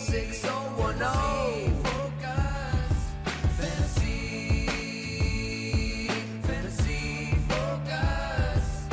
6010. Focus. Fantasy Focus.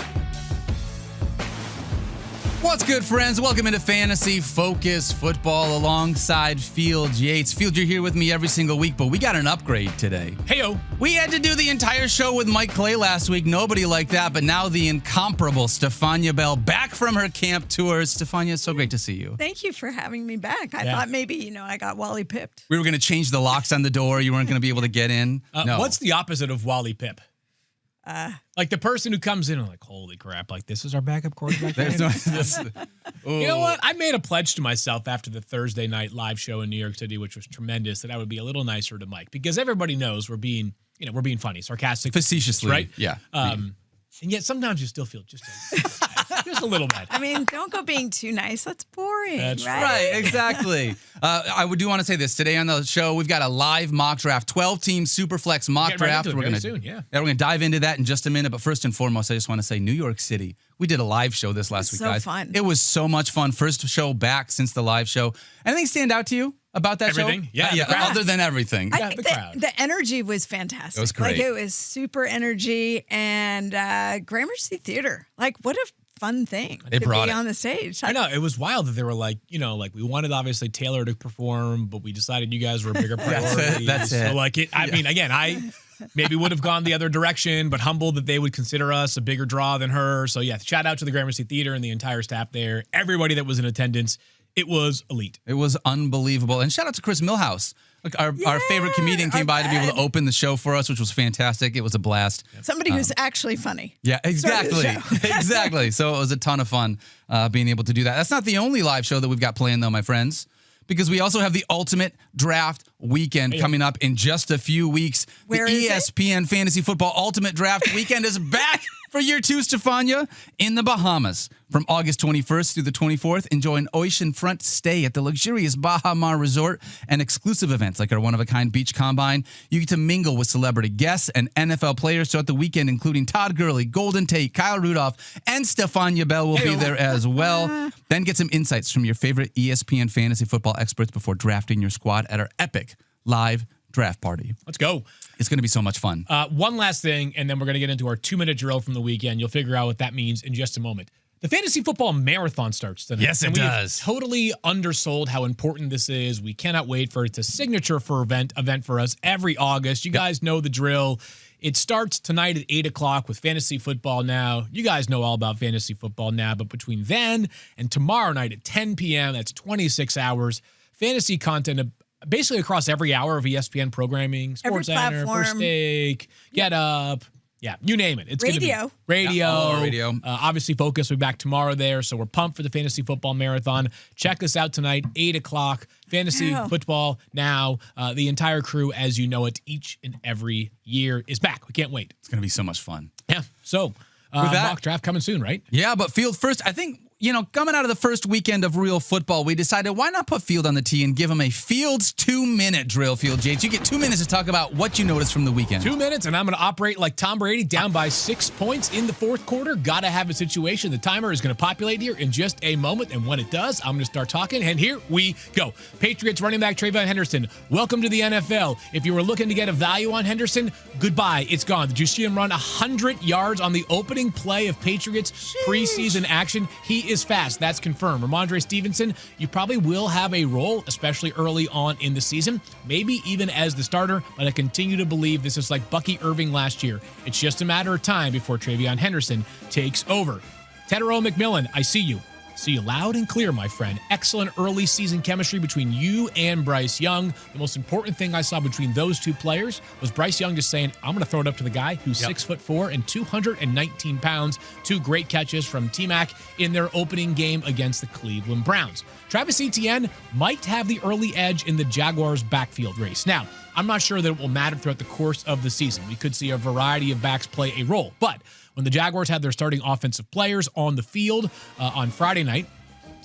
What's good, friends? Welcome into Fantasy Focus Football alongside Field Yates. Field, you're here with me every single week, but we got an upgrade today. Heyo. We had to do the entire show with Mike Clay last week. Nobody liked that, but now the incomparable Stephania Bell back from her camp tour. Stephania, it's so great to see you. Thank you for having me back. I thought maybe, I got Wally pipped. We were going to change the locks on the door. You weren't going to be able to get in. No. What's the opposite of Wally Pip? Like the person who comes in and like, holy crap, like this is our backup quarterback. You know what? I made a pledge to myself after the Thursday night live show in New York City, which was tremendous, that I would be a little nicer to Mike because everybody knows we're being funny, sarcastic, facetiously, right? Yeah. And yet sometimes you still feel just a little bad. I mean, don't go being too nice. That's boring, That's Right, exactly. I do want to say this. Today on the show, we've got a live mock draft, 12-team Superflex Mock Draft. We're going to we're going to dive into that in just a minute. But first and foremost, I just want to say New York City. We did a live show this last week, guys. Fun. It was so much fun. First show back since the live show. Anything stand out to you about that Everything? show? Yeah, other than everything. I think the energy was fantastic. It was great. Like, it was super energy and Gramercy Theater. Like, what a fun thing They to brought be it. on the stage. I know. It was wild that they were like, we wanted obviously Taylor to perform, but we decided you guys were a bigger priority. That's it. So I mean, again, I maybe would have gone the other direction, but humbled that they would consider us a bigger draw than her. So yeah, shout out to the Gramercy Theater and the entire staff there. Everybody that was in attendance. It was elite. It was unbelievable. And shout out to Chris Millhouse. Like our favorite comedian came by to be able to open the show for us, which was fantastic. It was a blast. Somebody who's actually funny. Yeah, exactly. Exactly. So it was a ton of fun being able to do that. That's not the only live show that we've got planned, though, my friends, because we also have the Ultimate Draft Weekend coming up in just a few weeks. Where the is ESPN Fantasy Football Ultimate Draft Weekend is back for year 2, Stephania, in the Bahamas. From August 21st through the 24th, enjoy an oceanfront stay at the luxurious Baha Mar Resort and exclusive events like our one-of-a-kind beach combine. You get to mingle with celebrity guests and NFL players throughout the weekend, including Todd Gurley, Golden Tate, Kyle Rudolph, and Stephania Bell will be there as well. Then get some insights from your favorite ESPN fantasy football experts before drafting your squad at our epic live draft party. Let's go. It's going to be so much fun. One last thing, and then we're going to get into our 2-minute drill from the weekend. You'll figure out what that means in just a moment. The Fantasy Football Marathon starts tonight. Yes, it does. Have totally undersold how important this is. We cannot wait for it. It's a signature event for us every August. You guys know the drill. It starts tonight at 8 o'clock with Fantasy Football Now. You guys know all about Fantasy Football Now, but between then and tomorrow night at 10 p.m., that's 26 hours, fantasy content basically across every hour of ESPN programming, Sports Center, First Take, Get Up. Yeah, you name it. It's Radio. Gonna be radio. Yeah, radio. Obviously, Focus will be back tomorrow there, so we're pumped for the Fantasy Football Marathon. Check us out tonight, 8 o'clock. Fantasy Football Now. The entire crew, as you know it, each and every year is back. We can't wait. It's going to be so much fun. Yeah, so mock draft coming soon, right? Yeah, but Field first, I think, coming out of the first weekend of real football, we decided why not put Field on the tee and give him a Field's 2-minute drill, Field Yates. You get 2 minutes to talk about what you noticed from the weekend. 2 minutes, and I'm going to operate like Tom Brady, down by 6 points in the fourth quarter. Got to have a situation. The timer is going to populate here in just a moment, and when it does, I'm going to start talking, and here we go. Patriots running back TreVeyon Henderson, welcome to the NFL. If you were looking to get a value on Henderson, goodbye. It's gone. Did you see him run 100 yards on the opening play of Patriots preseason action? He is fast. That's confirmed. Ramondre Stevenson, you probably will have a role, especially early on in the season, maybe even as the starter, but I continue to believe this is like Bucky Irving last year. It's just a matter of time before TreVeyon Henderson takes over. Tedero McMillan, I see you. See you loud and clear, my friend. Excellent early season chemistry between you and Bryce Young. The most important thing I saw between those two players was Bryce Young just saying, I'm going to throw it up to the guy who's 6'4" and 219 pounds. 2 great catches from T-Mac in their opening game against the Cleveland Browns. Travis Etienne might have the early edge in the Jaguars' backfield race. Now, I'm not sure that it will matter throughout the course of the season. We could see a variety of backs play a role, but when the Jaguars had their starting offensive players on the field on Friday night,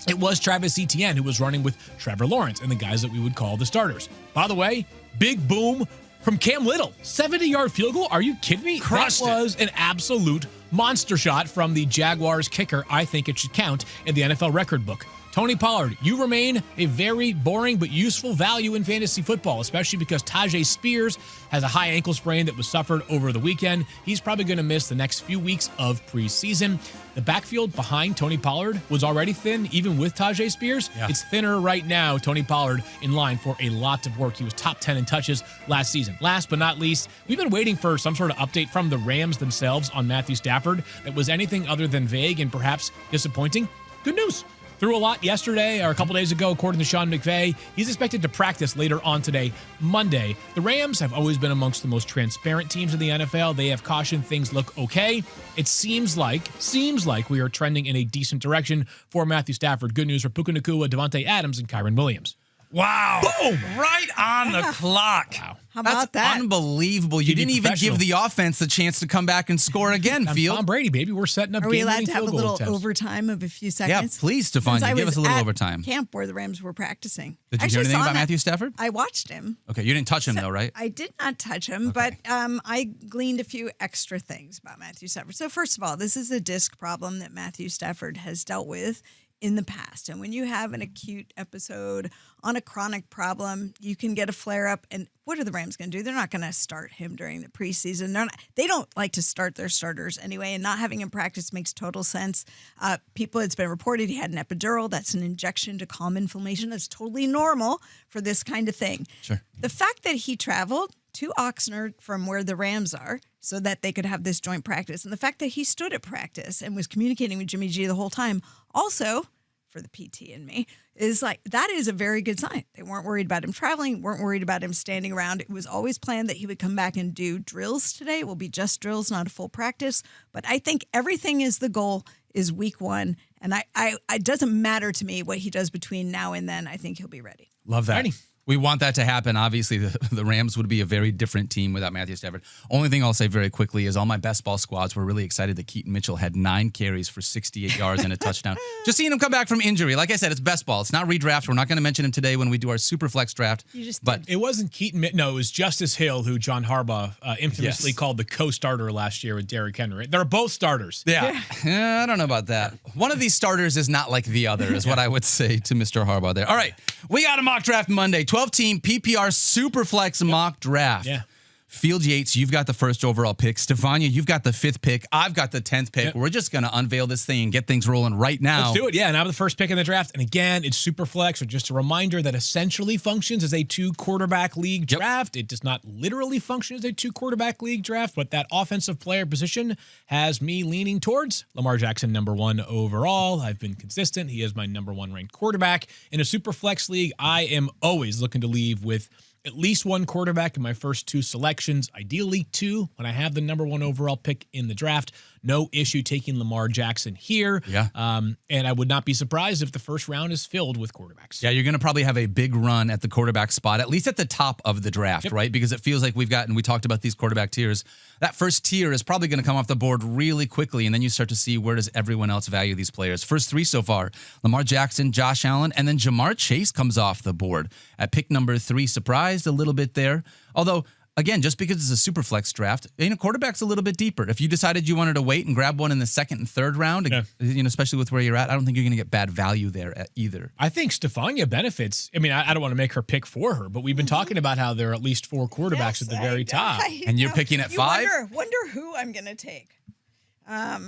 it was Travis Etienne who was running with Trevor Lawrence and the guys that we would call the starters. By the way, big boom from Cam Little. 70-yard field goal? Are you kidding me? Crushed that was an absolute monster shot from the Jaguars kicker. I think it should count in the NFL record book. Tony Pollard, you remain a very boring but useful value in fantasy football, especially because Tajay Spears has a high ankle sprain that was suffered over the weekend. He's probably going to miss the next few weeks of preseason. The backfield behind Tony Pollard was already thin, even with Tajay Spears. Yeah. It's thinner right now. Tony Pollard in line for a lot of work. He was top 10 in touches last season. Last but not least, we've been waiting for some sort of update from the Rams themselves on Matthew Stafford that was anything other than vague and perhaps disappointing. Good news. Threw a lot yesterday or a couple days ago, according to Sean McVay. He's expected to practice later on today, Monday. The Rams have always been amongst the most transparent teams in the NFL. They have cautioned things look okay. It seems like we are trending in a decent direction for Matthew Stafford. Good news for Puka Nacua, Devontae Adams, and Kyron Williams. Wow. Boom. Right on the clock. Wow. How about that? Unbelievable. You didn't even give the offense the chance to come back and score again, Field. Tom Brady, baby. We're setting up. Are we allowed to have a little overtime of a few seconds? Yeah, please, Stephania. Give us a little overtime. Camp where the Rams were practicing. Did you hear anything about Matthew Stafford? I watched him. Okay, you didn't touch him though, right? I did not touch him, but I gleaned a few extra things about Matthew Stafford. So first of all, this is a disc problem that Matthew Stafford has dealt with in the past. And when you have an acute episode on a chronic problem, you can get a flare-up. And what are the Rams going to do? They're not going to start him during the preseason. They don't like to start their starters anyway, and not having him practice makes total sense. It's been reported he had an epidural. That's an injection to calm inflammation. That's totally normal for this kind of thing. Sure. The fact that he traveled to Oxnard from where the Rams are so that they could have this joint practice, and the fact that he stood at practice and was communicating with Jimmy G the whole time, also, for the PT in me, is like, that is a very good sign. They weren't worried about him traveling, weren't worried about him standing around. It was always planned that he would come back and do drills today. It will be just drills, not a full practice. But I think everything is the goal is week one. And it doesn't matter to me what he does between now and then. I think he'll be ready. Love that. Ready. We want that to happen. Obviously, the Rams would be a very different team without Matthew Stafford. Only thing I'll say very quickly is all my best ball squads were really excited that Keaton Mitchell had 9 carries for 68 yards and a touchdown. Just seeing him come back from injury. Like I said, it's best ball. It's not redraft. We're not going to mention him today when we do our Superflex draft. It wasn't Keaton Mitchell. No, it was Justice Hill, who John Harbaugh infamously called the co-starter last year with Derrick Henry. They're both starters. Yeah. I don't know about that. One of these starters is not like the other, is what I would say to Mr. Harbaugh there. All right. We got a mock draft Monday. 12-team PPR Superflex Mock Draft. Yeah. Field Yates, you've got the first overall pick. Stephania, you've got the 5th pick. I've got the 10th pick. Yep. We're just going to unveil this thing and get things rolling right now. Let's do it. Yeah, and I'm the first pick in the draft. And again, it's Superflex, so just a reminder that essentially functions as a 2-quarterback league draft. It does not literally function as a 2-quarterback league draft, but that offensive player position has me leaning towards Lamar Jackson, number 1 overall. I've been consistent. He is my number 1 ranked quarterback. In a Superflex league, I am always looking to leave with at least 1 quarterback in my first 2 selections, ideally 2 when I have the number 1 overall pick in the draft. No issue taking Lamar Jackson here. Yeah. And I would not be surprised if the first round is filled with quarterbacks. Yeah, you're going to probably have a big run at the quarterback spot, at least at the top of the draft, right? Because it feels like we talked about these quarterback tiers. That first tier is probably going to come off the board really quickly, and then you start to see where does everyone else value these players. First 3 so far, Lamar Jackson, Josh Allen, and then Jamar Chase comes off the board at pick number 3. Surprised a little bit there. Although, again, just because it's a super flex draft, quarterback's a little bit deeper. If you decided you wanted to wait and grab one in the 2nd and 3rd round, especially with where you're at, I don't think you're going to get bad value there either. I think Stephania benefits. I mean, I don't want to make her pick for her, but we've been talking about how there are at least 4 quarterbacks at the very top. And you're picking at 5? Wonder who I'm going to take.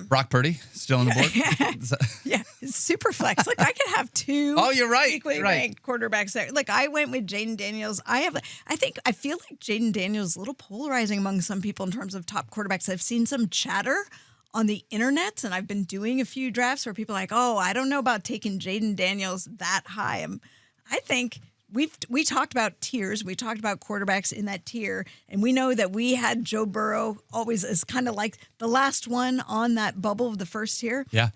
Brock Purdy, still on the board? Yeah, it's super flex. Look, I could have 2 equally ranked quarterbacks there. Look, I went with Jaden Daniels. I feel like Jaden Daniels is a little polarizing among some people in terms of top quarterbacks. I've seen some chatter on the internet, and I've been doing a few drafts where people are like, oh, I don't know about taking Jaden Daniels that high. I think we talked about tiers. We talked about quarterbacks in that tier, and we know that we had Joe Burrow always as kind of like the last one on that bubble of the first tier. Yeah.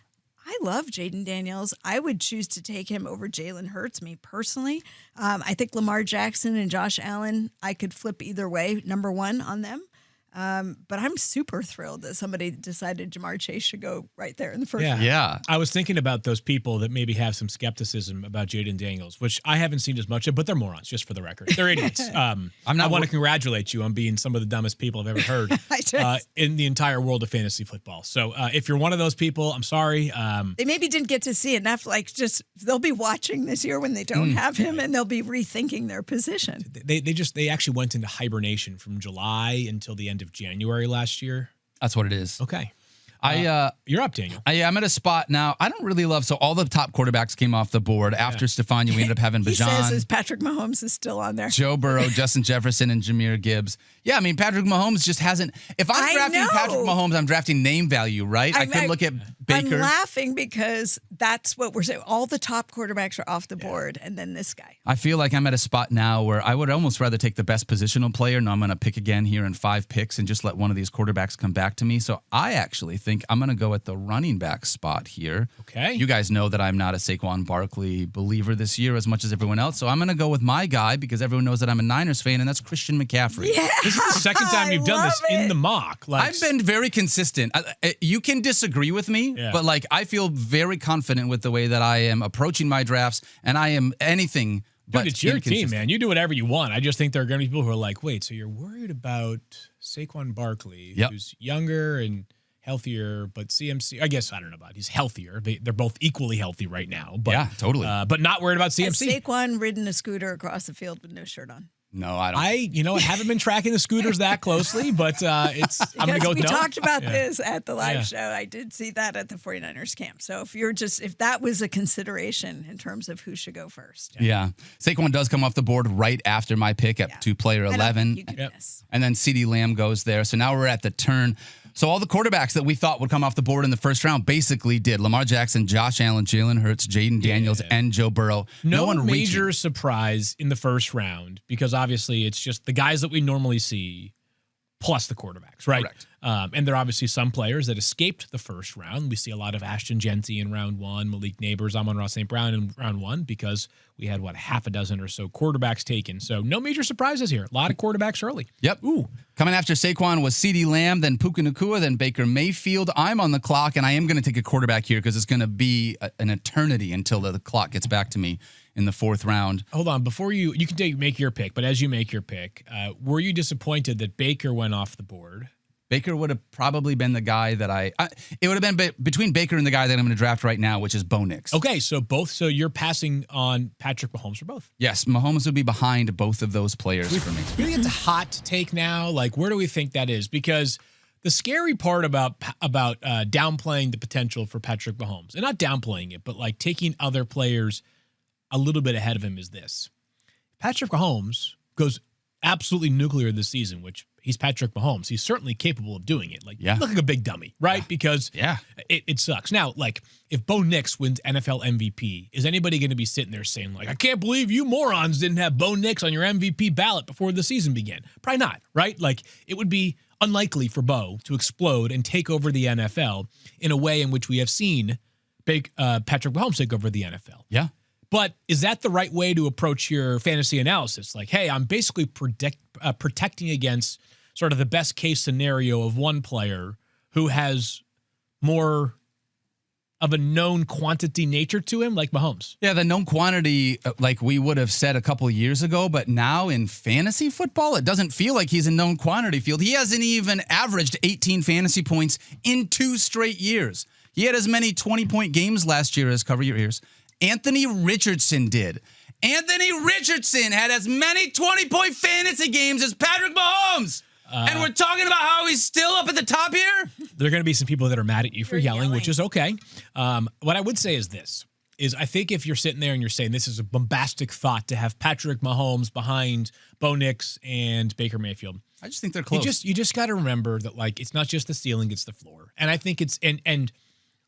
I love Jaden Daniels. I would choose to take him over Jalen Hurts, me personally. I think Lamar Jackson and Josh Allen, I could flip either way, number 1 on them. But I'm super thrilled that somebody decided Jamar Chase should go right there in the first Yeah. round. Yeah. I was thinking about those people that maybe have some skepticism about Jaden Daniels, which I haven't seen as much of, but they're morons, just for the record. They're idiots. I want to congratulate you on being some of the dumbest people I've ever heard in the entire world of fantasy football. So if you're one of those people, I'm sorry. They maybe didn't get to see enough. Like, they'll be watching this year when they don't have him, and they'll be rethinking their position. They actually went into hibernation from July until the end of January last year. That's what it is. Okay. You're up, Daniel. I'm at a spot now. I don't really love. So all the top quarterbacks came off the board after Stephania. We ended up having He says Bijan, his Patrick Mahomes is still on there. Joe Burrow, Justin Jefferson, and Jahmyr Gibbs. Yeah, I mean Patrick Mahomes just hasn't. If I'm drafting Patrick Mahomes, I'm drafting name value, right? I could look at Baker. I'm laughing because that's what we're saying. All the top quarterbacks are off the board, and then this guy. I feel like I'm at a spot now where I would almost rather take the best positional player. No, I'm going to pick again here in 5 picks and just let one of these quarterbacks come back to me. So I actually think I'm going to go at the running back spot here. Okay. You guys know that I'm not a Saquon Barkley believer this year as much as everyone else. So I'm going to go with my guy because everyone knows that I'm a Niners fan, and that's Christian McCaffrey. Yeah, this is the second time you've done this in the mock. I've been very consistent. You can disagree with me, but I feel very confident with the way that I am approaching my drafts, and I am anything but Dude, it's your team, inconsistent. man. You do whatever you want. I just think there are going to be people who are like, wait, so you're worried about Saquon Barkley, who's younger and healthier, but CMC, I guess, I don't know about, he's healthier. They're both equally healthy right now. But, yeah, totally. But not worried about CMC. Has Saquon ridden a scooter across the field with no shirt on? No, I don't. I haven't been tracking the scooters that closely, but I'm going to go with we no. talked about this at the live show. I did see that at the 49ers camp. So if that was a consideration in terms of who should go first. Yeah. Saquon does come off the board right after my pick at player 11. You could miss. And then CeeDee Lamb goes there. So now we're at the turn. So all the quarterbacks that we thought would come off the board in the first round basically did. Lamar Jackson, Josh Allen, Jalen Hurts, Jaden Daniels, and Joe Burrow. No one major reaching. surprise in the first round because obviously it's just the guys that we normally see plus the quarterbacks, right? Correct. And there are obviously some players that escaped the first round. We see a lot of Ashton Genty in round 1, Malik Neighbors, Amon-Ra St. Brown in round 1 because we had, half a dozen or so quarterbacks taken. So no major surprises here. A lot of quarterbacks early. Yep. Ooh. Coming after Saquon was CeeDee Lamb, then Puka Nacua, then Baker Mayfield. I'm on the clock, and I am going to take a quarterback here because it's going to be an eternity until the clock gets back to me in the 4th round. Hold on. Before you can make your pick, but as you make your pick, were you disappointed that Baker went off the board? Baker would have probably been the guy that it would have been between Baker and the guy that I'm going to draft right now, which is Bo Nix. Okay, so so you're passing on Patrick Mahomes for both. Yes, Mahomes would be behind both of those players for me. We think it's a hot take now. Like, where do we think that is? Because the scary part about downplaying the potential for Patrick Mahomes, and not downplaying it, but like taking other players a little bit ahead of him is this. Patrick Mahomes goes absolutely nuclear this season, which he's Patrick Mahomes. He's certainly capable of doing it. Like, you look like a big dummy, right? Because it sucks. Now, like, if Bo Nix wins NFL MVP, is anybody going to be sitting there saying, like, I can't believe you morons didn't have Bo Nix on your MVP ballot before the season began? Probably not, right? Like, it would be unlikely for Bo to explode and take over the NFL in a way in which we have seen Patrick Mahomes take over the NFL. Yeah. But is that the right way to approach your fantasy analysis? Like, hey, I'm basically protecting against sort of the best case scenario of one player who has more of a known quantity nature to him, like Mahomes. Yeah, the known quantity, like we would have said a couple of years ago, but now in fantasy football, it doesn't feel like he's a known quantity field. He hasn't even averaged 18 fantasy points in 2 straight years. He had as many 20-point games last year as, cover your ears, Anthony Richardson did. Anthony Richardson had as many 20-point fantasy games as Patrick Mahomes. And we're talking about how he's still up at the top here? There are going to be some people that are mad at you for yelling, which is okay. What I would say is this, is I think if you're sitting there and you're saying this is a bombastic thought to have Patrick Mahomes behind Bo Nix and Baker Mayfield. I just think they're close. You just got to remember that, like, it's not just the ceiling, it's the floor. And I think it's, and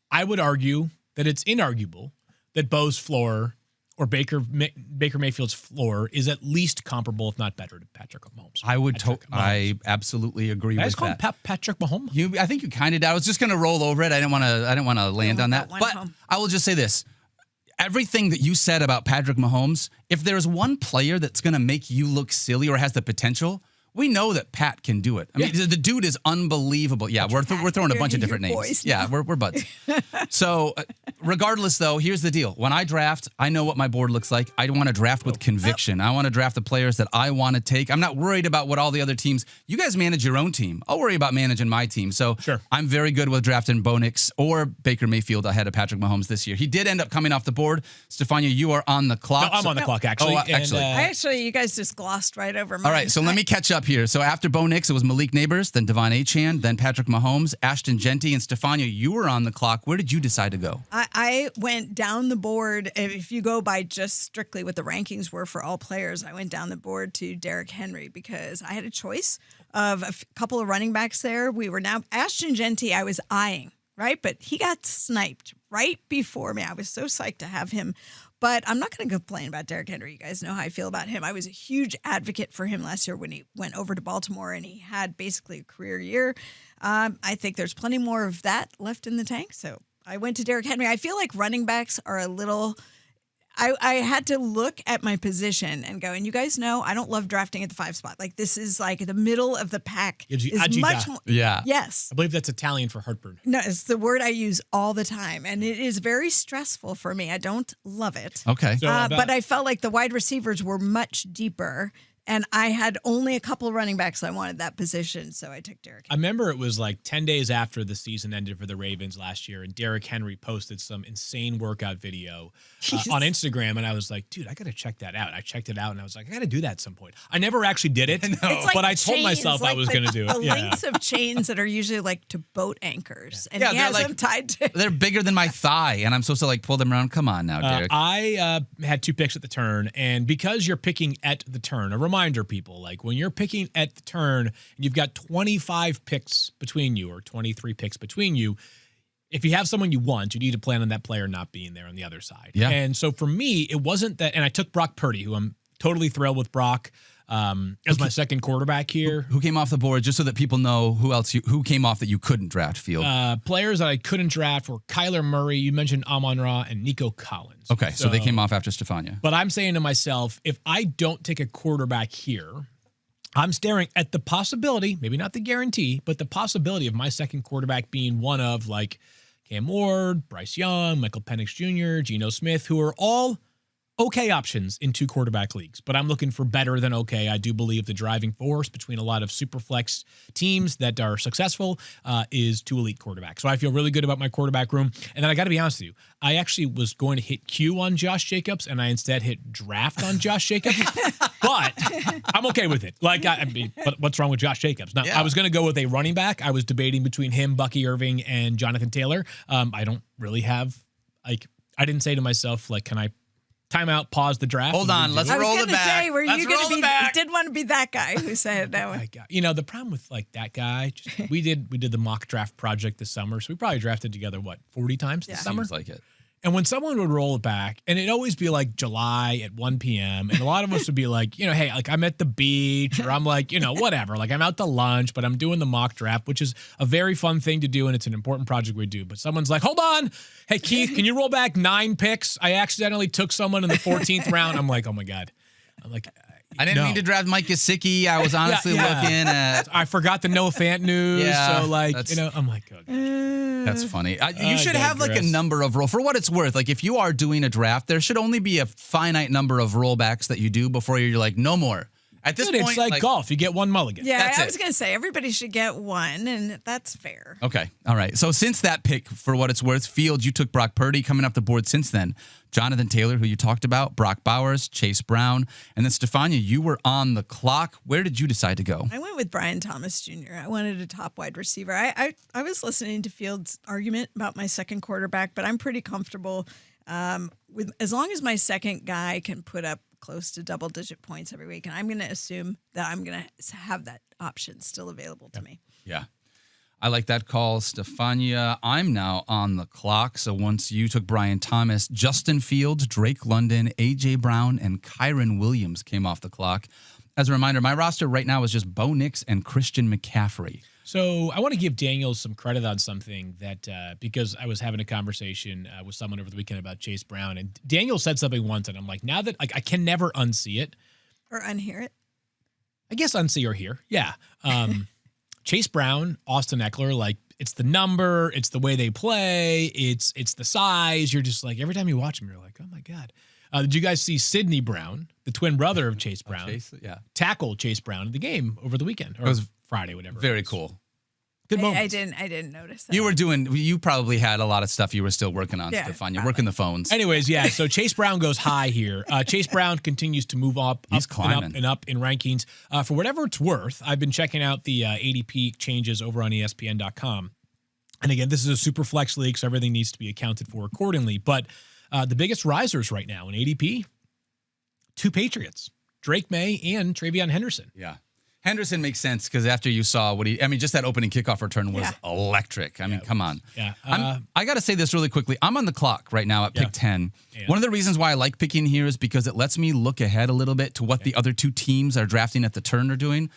I would argue that it's inarguable that Bo's floor or Baker Mayfield's floor is at least comparable, if not better, to Patrick Mahomes. I absolutely agree with that. I just call him Patrick Mahomes. I think you kind of did. I was just going to roll over it. I didn't want to land on that. But I will just say this. Everything that you said about Patrick Mahomes, if there's one player that's going to make you look silly or has the potential, We know that Pat can do it. I mean, the dude is unbelievable. Yeah, we're throwing a bunch of different names. Yeah, we're buds. So regardless, though, here's the deal. When I draft, I know what my board looks like. I want to draft with conviction. I want to draft the players that I want to take. I'm not worried about what all the other teams. You guys manage your own team. I'll worry about managing my team. So I'm very good with drafting Bo Nix or Baker Mayfield ahead of Patrick Mahomes this year. He did end up coming off the board. Stephania, you are on the clock. No, I'm on the clock, actually. Oh, actually. You guys just glossed right over mine. All right, so let me catch up here. So after Bo Nix, it was Malik Neighbors, then Devon Achane, then Patrick Mahomes, Ashton Genty, and Stephania, you were on the clock. Where did you decide to go? I went down the board. If you go by just strictly what the rankings were for all players, I went down the board to Derrick Henry because I had a choice of a couple of running backs there. We were now Ashton Genty I was eyeing, right? But he got sniped right before me. I was so psyched to have him. But I'm not going to complain about Derrick Henry. You guys know how I feel about him. I was a huge advocate for him last year when he went over to Baltimore and he had basically a career year. I think there's plenty more of that left in the tank. So I went to Derrick Henry. I feel like running backs are a little... I had to look at my position and go, and you guys know I don't love drafting at the 5 spot. Like this is like the middle of the pack. Gives you is agita. much more. Yeah. Yes. I believe that's Italian for heartburn. No, it's the word I use all the time, and it is very stressful for me. I don't love it. Okay. So But I felt like the wide receivers were much deeper, and I had only a couple running backs I wanted that position, so I took Derrick I Henry. remember it was like 10 days after the season ended for the Ravens last year, and Derrick Henry posted some insane workout video on Instagram, and I was like, dude, I got to check that out. I checked it out, and I was like, I got to do that at some point. I never actually did it, It's like but I told chains, myself I like was going to do it. The lengths of chains that are usually like to boat anchors, and Yeah, he they're has like- them tied to. They're bigger than my thigh, and I'm supposed to like pull them around. Come on now, Derek. I had 2 picks at the turn, and because you're picking at the turn, a reminder, people, like when you're picking at the turn, and you've got 25 picks between you or 23 picks between you, if you have someone you want, you need to plan on that player not being there on the other side. Yeah. And so for me, it wasn't that, and I took Brock Purdy, who I'm totally thrilled with Brock as my second quarterback here. Who came off the board, just so that people know who came off that you couldn't draft, Field? Players that I couldn't draft were Kyler Murray, you mentioned Amon-Ra, and Nico Collins. Okay, so they came off after Stephania. But I'm saying to myself, if I don't take a quarterback here, I'm staring at the possibility, maybe not the guarantee, but the possibility of my second quarterback being one of like Cam Ward, Bryce Young, Michael Penix Jr., Geno Smith, who are all okay options in 2 quarterback leagues, but I'm looking for better than okay. I do believe the driving force between a lot of Superflex teams that are successful is 2 elite quarterbacks. So I feel really good about my quarterback room. And then I got to be honest with you, I actually was going to hit Q on Josh Jacobs, and I instead hit draft on Josh Jacobs. But I'm okay with it. Like, I mean, but what's wrong with Josh Jacobs? Now, I was going to go with a running back. I was debating between him, Bucky Irving, and Jonathan Taylor. I don't really have, like, I didn't say to myself, like, can I time out, pause the draft? Hold on, let's I was roll going it to back. say, were Let's you going roll to it be? back. Did want to be that guy who said that one? You know, the problem with like that guy, we did the mock draft project this summer, so we probably drafted together 40 times this summer. Seems like it. And when someone would roll it back, and it'd always be like July at 1 p.m., and a lot of us would be like, you know, hey, like I'm at the beach, or I'm like, you know, whatever. Like I'm out to lunch, but I'm doing the mock draft, which is a very fun thing to do, and it's an important project we do. But someone's like, hold on. Hey, Keith, can you roll back 9 picks? I accidentally took someone in the 14th round. I'm like, oh my God. I'm like, I didn't mean to draft Mike Gesicki. I was honestly looking at. I forgot the Noah Fant news. Yeah, so like, that's- you know, I'm like, okay. That's funny. You should have like a number of roll for what it's worth. Like if you are doing a draft, there should only be a finite number of rollbacks that you do before you're like, no more. At this Dude, point, it's like golf. You get one mulligan. Yeah, That's I it. was going to say everybody should get one, and that's fair. Okay. All right. So since that pick, for what it's worth, Fields, you took Brock Purdy. Coming off the board since then, Jonathan Taylor, who you talked about, Brock Bowers, Chase Brown, and then Stephania, you were on the clock. Where did you decide to go? I went with Brian Thomas Jr. I wanted a top wide receiver. I was listening to Fields' argument about my second quarterback, but I'm pretty comfortable with as long as my second guy can put up close to double-digit points every week, and I'm going to assume that I'm going to have that option still available to me. Yeah. I like that call, Stephania. I'm now on the clock. So once you took Brian Thomas, Justin Fields, Drake London, A.J. Brown, and Kyron Williams came off the clock. As a reminder, my roster right now is just Bo Nix and Christian McCaffrey. So I want to give Daniel some credit on something that because I was having a conversation with someone over the weekend about Chase Brown, and Daniel said something once, and I'm like, now that like I can never unsee it Or unhear it. I guess unsee or hear. Yeah. Chase Brown, Austin Eckler, like it's the number, it's the way they play, it's the size. You're just like, every time you watch them, you're like, oh my God. Did you guys see Sidney Brown, the twin brother of Chase Brown, tackle Chase Brown in the game over the weekend or it was Friday, whatever? Very cool. Good moment. I didn't notice that. You probably had a lot of stuff you were still working on, Stephania. Working the phones. Anyways, yeah. So Chase Brown goes high here. Chase Brown continues to move up and up in rankings. For whatever it's worth, I've been checking out the ADP changes over on ESPN.com. And again, this is a super flex league, so everything needs to be accounted for accordingly. But the biggest risers right now in ADP, 2 Patriots, Drake May and Travion Henderson. Yeah. Henderson makes sense because after you saw just that opening kickoff return was electric. I mean, come on. Yeah. I got to say this really quickly. I'm on the clock right now at pick 10. Yeah. One of the reasons why I like picking here is because it lets me look ahead a little bit to what the other 2 teams that are drafting at the turn are doing.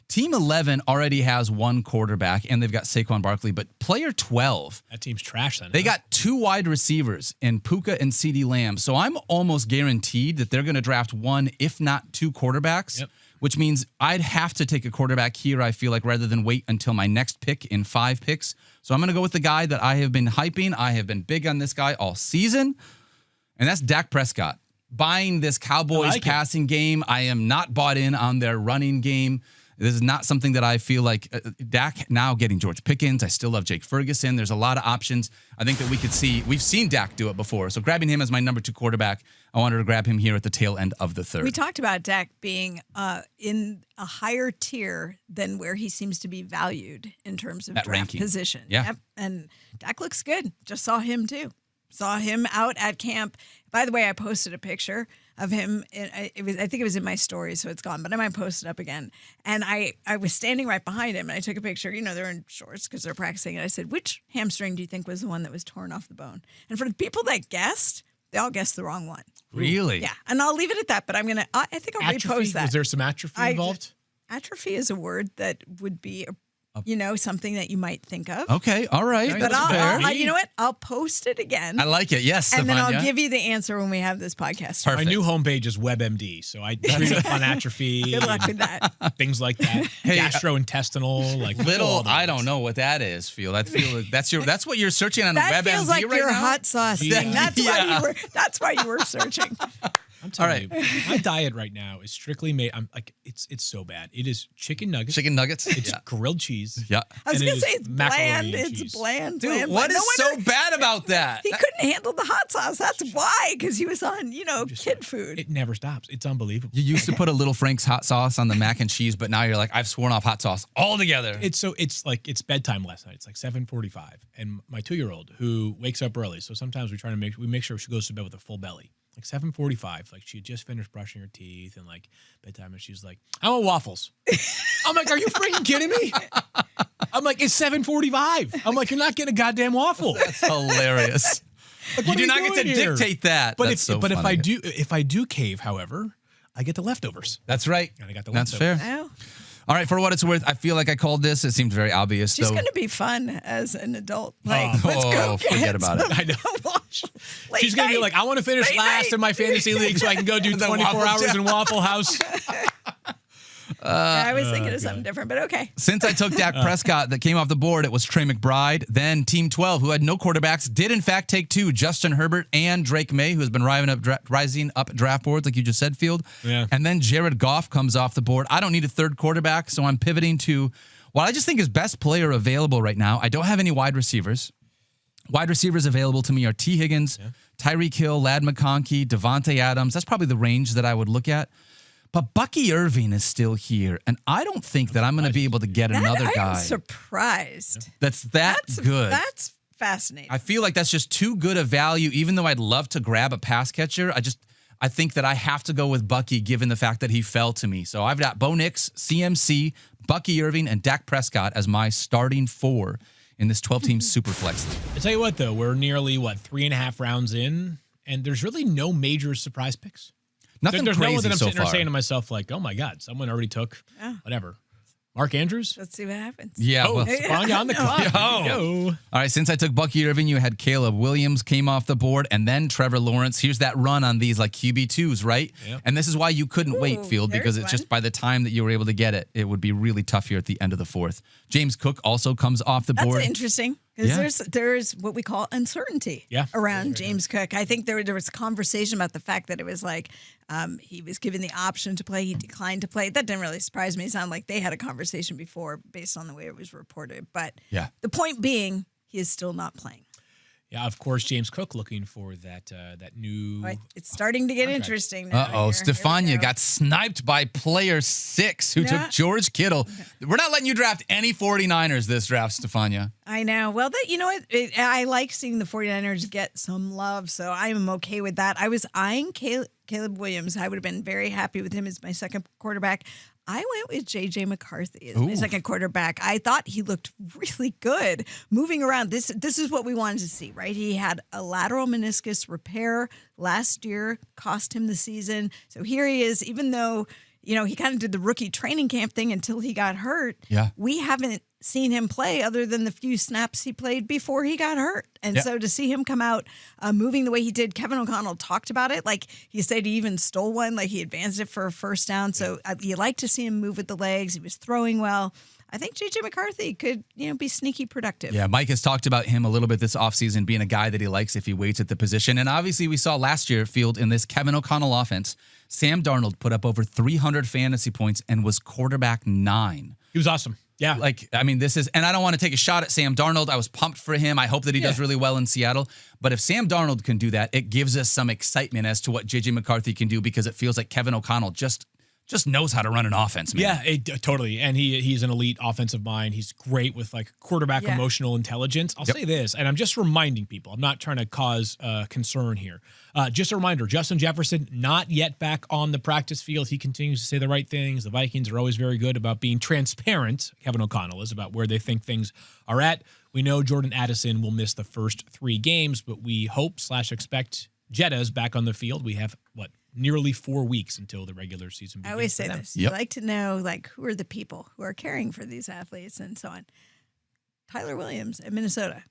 Team 11 already has 1 quarterback, and they've got Saquon Barkley, but player 12. That team's trash then. They got 2 wide receivers in Puka and CeeDee Lamb. So I'm almost guaranteed that they're going to draft 1, if not 2 quarterbacks. Yep. Which means I'd have to take a quarterback here, I feel like, rather than wait until my next pick in 5 picks. So I'm going to go with the guy that I have been hyping. I have been big on this guy all season, and that's Dak Prescott. Buying this Cowboys passing game. I am not bought in on their running game. This is not something that I feel like Dak now getting George Pickens. I still love Jake Ferguson. There's a lot of options. I think that we could see. We've seen Dak do it before. So grabbing him as my number 2 quarterback, I wanted to grab him here at the tail end of the 3rd. We talked about Dak being in a higher tier than where he seems to be valued in terms of that draft ranking. Position. Yeah. Yep. And Dak looks good. Just saw him too. Saw him out at camp. By the way, I posted a picture of him. I think it was in my story, so it's gone, but I might post it up again. And I was standing right behind him, and I took a picture. You know, they're in shorts because they're practicing. And I said, which hamstring do you think was the one that was torn off the bone? And for the people that guessed, they all guessed the wrong one. Really? Yeah. And I'll leave it at that, but I think I'll repost that. Was there some atrophy involved? Atrophy is a word that would be something that you might think of. Okay, all right. But you know what? I'll post it again. I like it. Yes, and then I'll give you the answer when we have this podcast. Perfect. My new homepage is WebMD, so I read up on atrophy. Good luck with that. Things like that. Gastrointestinal, like I don't know what that is. I feel like that's what you're searching on that WebMD feels like right your now? hot sauce thing. That's why you were searching. I'm telling you, my diet right now is strictly made. I'm like, it's so bad. It is chicken nuggets. It's grilled cheese. Yeah. I was going to say it's bland. It's bland. Dude, what is so bad about that? He couldn't handle the hot sauce. That's why, because he was on, kid food. It never stops. It's unbelievable. You used to put a little Frank's hot sauce on the mac and cheese, but now you're like, I've sworn off hot sauce altogether. It's bedtime last night. It's like 7:45, and my 2-year-old who wakes up early. So sometimes we make sure she goes to bed with a full belly. Like 7:45, like she had just finished brushing her teeth and like bedtime, and she's like, "I want waffles." I'm like, "Are you freaking kidding me?" I'm like, "It's 7:45." I'm like, "You're not getting a goddamn waffle." That's hilarious. Like, you do not get to dictate that. But if I do cave, however, I get the leftovers. That's right. And I got the That's leftovers. fair. Oh. All right, for what it's worth, I feel like I called this. It seemed very obvious. She's going to be fun as an adult. Like, let's go. Forget about it. I know. She's going to be like, I want to finish last in my fantasy league so I can go do 24 hours in Waffle House. I was thinking of something different, but okay. Since I took Dak Prescott that came off the board, it was Trey McBride. Then Team 12, who had no quarterbacks, did in fact take 2, Justin Herbert and Drake May, who has been rising up draft boards, like you just said, Field. Yeah. And then Jared Goff comes off the board. I don't need a 3rd quarterback, so I'm pivoting to what I just think is best player available right now. I don't have any wide receivers. Wide receivers available to me are T. Higgins, Tyreek Hill, Lad McConkey, Devontae Adams. That's probably the range that I would look at. But Bucky Irving is still here, and I don't think that I'm going to be able to get another guy. I'm surprised. That's good. That's fascinating. I feel like that's just too good a value, even though I'd love to grab a pass catcher. I think that I have to go with Bucky, given the fact that he fell to me. So I've got Bo Nix, CMC, Bucky Irving, and Dak Prescott as my starting 4 in this 12-team Superflex league. I tell you what, though, we're nearly, 3.5 rounds in, and there's really no major surprise picks. Nothing There's crazy no one that I'm so sitting there far. saying to myself, like, oh my God, someone already took whatever. Mark Andrews? Let's see what happens. Yeah. Oh, Stephania on the clock. Yo. All right, since I took Bucky Irving, you had Caleb Williams came off the board, and then Trevor Lawrence. Here's that run on these like QB2s, right? Yep. And this is why you couldn't wait, Field, because it's just by the time that you were able to get it, it would be really tough here at the end of the fourth. James Cook also comes off the board. That's interesting because there's what we call uncertainty around James Cook. I think there was conversation about the fact that it was like he was given the option to play. He declined to play. That didn't really surprise me. It sounded like they had a conversation before based on the way it was reported. But the point being, he is still not playing. Yeah, of course, James Cook looking for that new. Right. It's starting to get interesting now. Stephania got sniped by player 6 who took George Kittle. We're not letting you draft any 49ers this draft, Stephania. I know. Well, you know what? I like seeing the 49ers get some love, so I'm okay with that. I was eyeing Caleb Williams. I would have been very happy with him as my second quarterback. I went with J.J. McCarthy as my second quarterback. I thought he looked really good moving around. This is what we wanted to see, right? He had a lateral meniscus repair last year, cost him the season. So here he is, even though, you know, he kind of did the rookie training camp thing until he got hurt. Yeah. We haven't seen him play other than the few snaps he played before he got hurt. And so to see him come out moving the way he did, Kevin O'Connell talked about it. Like he said, he even stole one, like he advanced it for a first down. So you like to see him move with the legs. He was throwing well. I think J.J. McCarthy could, be sneaky productive. Yeah, Mike has talked about him a little bit this offseason, being a guy that he likes if he waits at the position. And obviously we saw last year, Field, in this Kevin O'Connell offense, Sam Darnold put up over 300 fantasy points and was quarterback 9. He was awesome. Yeah. This is, and I don't want to take a shot at Sam Darnold. I was pumped for him. I hope that he does really well in Seattle. But if Sam Darnold can do that, it gives us some excitement as to what J.J. McCarthy can do, because it feels like Kevin O'Connell just knows how to run an offense, man. Yeah, totally. And he's an elite offensive mind. He's great with quarterback emotional intelligence. I'll say this, and I'm just reminding people, I'm not trying to cause concern here. Just a reminder, Justin Jefferson, not yet back on the practice field. He continues to say the right things. The Vikings are always very good about being transparent. Kevin O'Connell is about where they think things are at. We know Jordan Addison will miss the first 3 games, but we hope/expect Jetta's back on the field. We have, nearly 4 weeks until the regular season begins. I always say this. You like to know, who are the people who are caring for these athletes and so on. Tyler Williams at Minnesota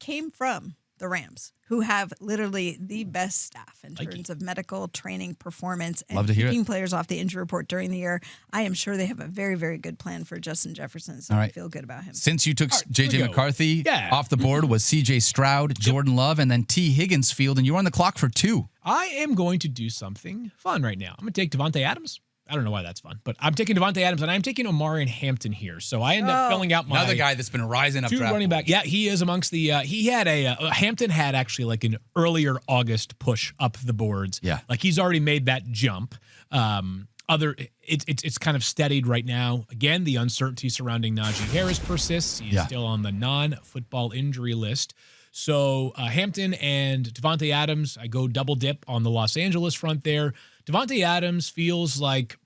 came from the Rams, who have literally the best staff in terms of medical training, performance, and keeping players off the injury report during the year. I am sure they have a very, very good plan for Justin Jefferson, so I feel good about him. Since you took J.J. McCarthy off the board, was C.J. Stroud, Jordan Love, and then T. Higgins Field, and you're on the clock for 2. I am going to do something fun right now. I'm going to take Devontae Adams. I don't know why that's fun, but I'm taking Devontae Adams, and I'm taking Omari and Hampton here. So I end up filling out my another guy that's been rising up. 2 running back. Yeah, he is amongst the. He had Hampton had actually an earlier August push up the boards. Yeah, he's already made that jump. It's kind of steadied right now. Again, the uncertainty surrounding Najee Harris persists. He's still on the non-football injury list. So Hampton and Devontae Adams, I go double dip on the Los Angeles front there. Devontae Adams feels like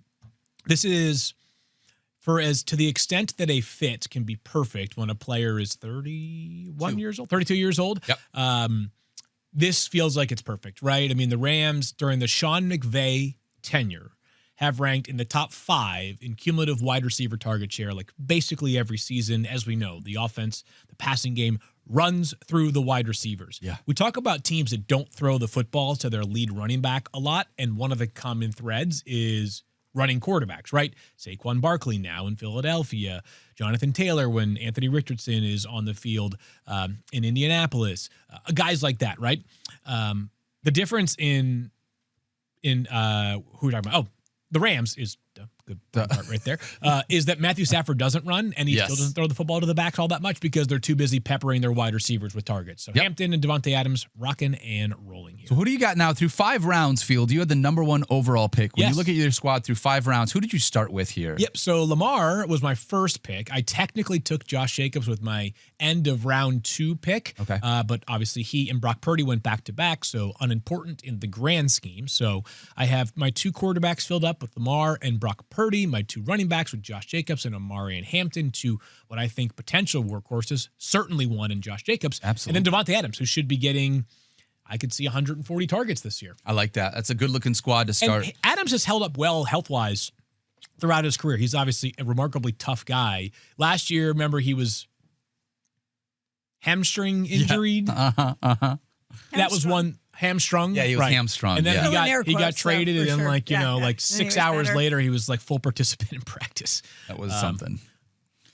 this is, for as to the extent that a fit can be perfect when a player is 32 years old. Yep. This feels like it's perfect, right? I mean, the Rams during the Sean McVay tenure have ranked in the top 5 in cumulative wide receiver target share, basically every season. As we know, the offense, the passing game runs through the wide receivers. Yeah. We talk about teams that don't throw the football to their lead running back a lot, and one of the common threads is running quarterbacks, right? Saquon Barkley now in Philadelphia, Jonathan Taylor when Anthony Richardson is on the field in Indianapolis, guys like that, right? The difference in who are we talking about? Oh, the Rams is good part right there, is that Matthew Stafford doesn't run, and he still doesn't throw the football to the backs all that much because they're too busy peppering their wide receivers with targets. So Hampton and Devontae Adams rocking and rolling here. So who do you got now through 5 rounds, Field? You had the number 1 overall pick. When you look at your squad through 5 rounds, who did you start with here? Yep, so Lamar was my first pick. I technically took Josh Jacobs with my end of round 2 pick, but obviously he and Brock Purdy went back-to-back, so unimportant in the grand scheme. So I have my 2 quarterbacks filled up with Lamar and Brock Purdy, my 2 running backs with Josh Jacobs and Omari and Hampton, 2 what I think potential workhorses, certainly 1 in Josh Jacobs. Absolutely. And then Devontae Adams, who should be getting, I could see 140 targets this year. I like that. That's a good-looking squad to start. And Adams has held up well health-wise throughout his career. He's obviously a remarkably tough guy. Last year, remember, he was hamstring injured. That was one hamstrung. Yeah, he was hamstrung. And then yeah. he got traded, and then sure. like, like 6 hours later, he was like full participant in practice. That was something.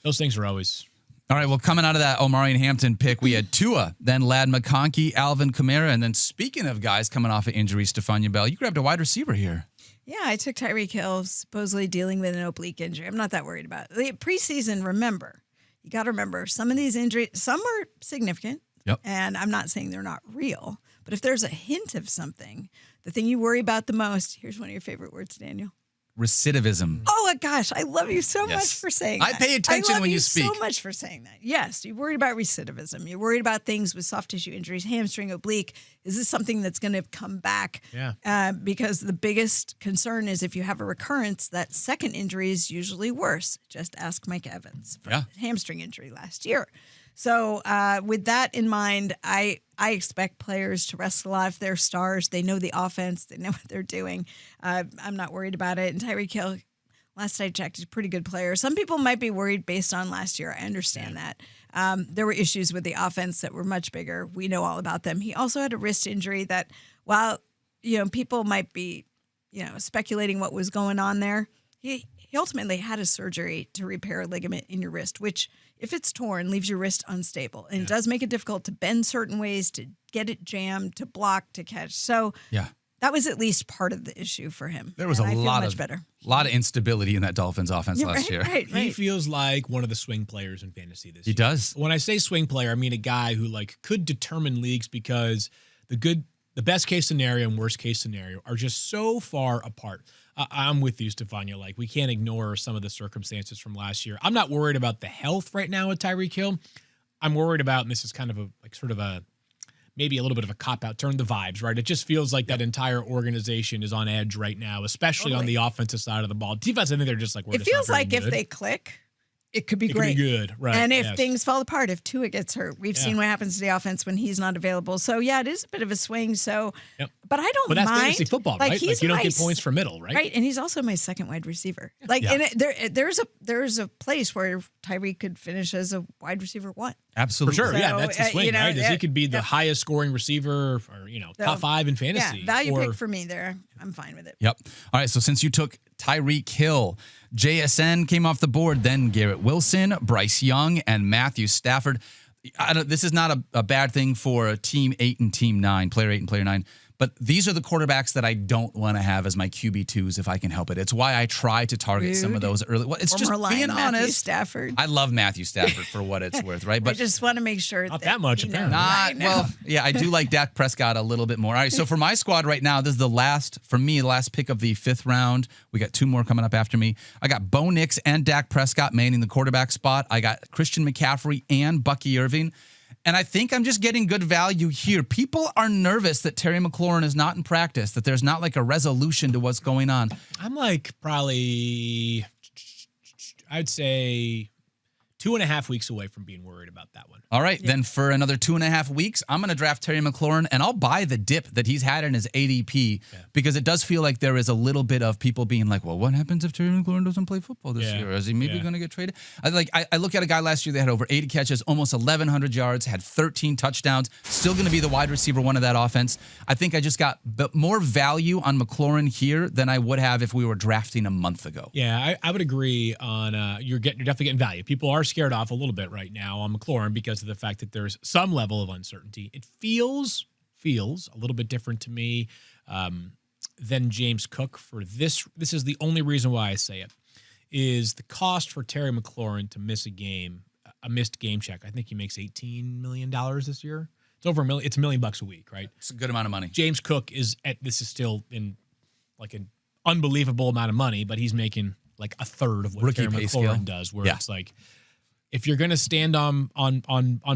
Those things are always. All right, well, coming out of that Omarion Hampton pick, we had Tua, then Ladd McConkey, Alvin Kamara, and then speaking of guys coming off of injury, Stephania Bell, you grabbed a wide receiver here. Yeah, I took Tyreek Hill, supposedly dealing with an oblique injury. I'm not that worried about it. The preseason, remember, you got to remember, some of these injuries, some are significant, and I'm not saying they're not real, but if there's a hint of something, the thing you worry about the most, here's one of your favorite words, Daniel. Recidivism. Oh, my gosh. I love you so much for saying that. I pay attention when you speak. I love you so much for saying that. Yes, you're worried about recidivism. You're worried about things with soft tissue injuries, hamstring, oblique. Is this something that's going to come back? Yeah. Because the biggest concern is if you have a recurrence, that second injury is usually worse. Just ask Mike Evans for hamstring injury last year. So with that in mind, I expect players to rest a lot of their stars. They know the offense. They know what they're doing. I'm not worried about it. And Tyreek Hill, last I checked, he's a pretty good player. Some people might be worried based on last year. I understand that. There were issues with the offense that were much bigger. We know all about them. He also had a wrist injury that, while people might be speculating what was going on there, he ultimately had a surgery to repair a ligament in your wrist, which, if it's torn, leaves your wrist unstable. And it does make it difficult to bend certain ways, to get it jammed, to block, to catch. So that was at least part of the issue for him. There was a lot of instability in that Dolphins offense last year. Right. He feels like one of the swing players in fantasy this year. He does. When I say swing player, I mean a guy who could determine leagues because the best case scenario and worst case scenario are just so far apart. I'm with you, Stephania. We can't ignore some of the circumstances from last year. I'm not worried about the health right now with Tyreek Hill. I'm worried about, and this is kind of maybe a little bit of a cop-out term, the vibes, right? It just feels like that entire organization is on edge right now, especially on the offensive side of the ball. Defense, I think they're just it feels like if they click, it could be great. It could be good, right. And if things fall apart, if Tua gets hurt, we've seen what happens to the offense when he's not available. So, it is a bit of a swing. So, but I don't mind. But that's fantasy football, right? You don't get points for middle, right? Right, and he's also my second wide receiver. And there's a place where Tyreek could finish as a wide receiver 1. Absolutely. For sure, So, that's the swing, right? He could be the highest scoring receiver or, top 5 in fantasy. Yeah, value pick for me there. I'm fine with it. Yep. All right, so since you took Tyreek Hill, JSN came off the board, then Garrett Wilson, Bryce Young, and Matthew Stafford. This is not a bad thing for Team 8 and Team 9, Player 8 and Player 9. But these are the quarterbacks that I don't want to have as my QB2s if I can help it. It's why I try to target some of those early. Well, it's just being honest. Matthew Stafford. I love Matthew Stafford for what it's worth, right? But I just want to make sure not that much, apparently. I do like Dak Prescott a little bit more. All right, so for my squad right now, this is the last pick of the 5th round. We got 2 more coming up after me. I got Bo Nix and Dak Prescott manning the quarterback spot. I got Christian McCaffrey and Bucky Irving. And I think I'm just getting good value here. People are nervous that Terry McLaurin is not in practice, that there's not a resolution to what's going on. I'm probably, I'd say 2.5 weeks away from being worried about that one. All right, then for another 2.5 weeks, I'm going to draft Terry McLaurin, and I'll buy the dip that he's had in his ADP because it does feel like there is a little bit of people being like, well, what happens if Terry McLaurin doesn't play football this year? Is he maybe going to get traded? I look at a guy last year that had over 80 catches, almost 1,100 yards, had 13 touchdowns, still going to be the wide receiver 1 of that offense. I think I just got more value on McLaurin here than I would have if we were drafting a month ago. Yeah, I would agree on you're definitely getting value. People are scared off a little bit right now on McLaurin because of the fact that there's some level of uncertainty. It feels a little bit different to me than James Cook for this. This is the only reason why I say it, is the cost for Terry McLaurin to miss a missed game check. I think he makes $18 million this year. It's over $1 million. It's $1 million a week, right? It's a good amount of money. James Cook this is still in an unbelievable amount of money, but he's making a third of what Rookie Terry McLaurin does, where it's if you're going to stand on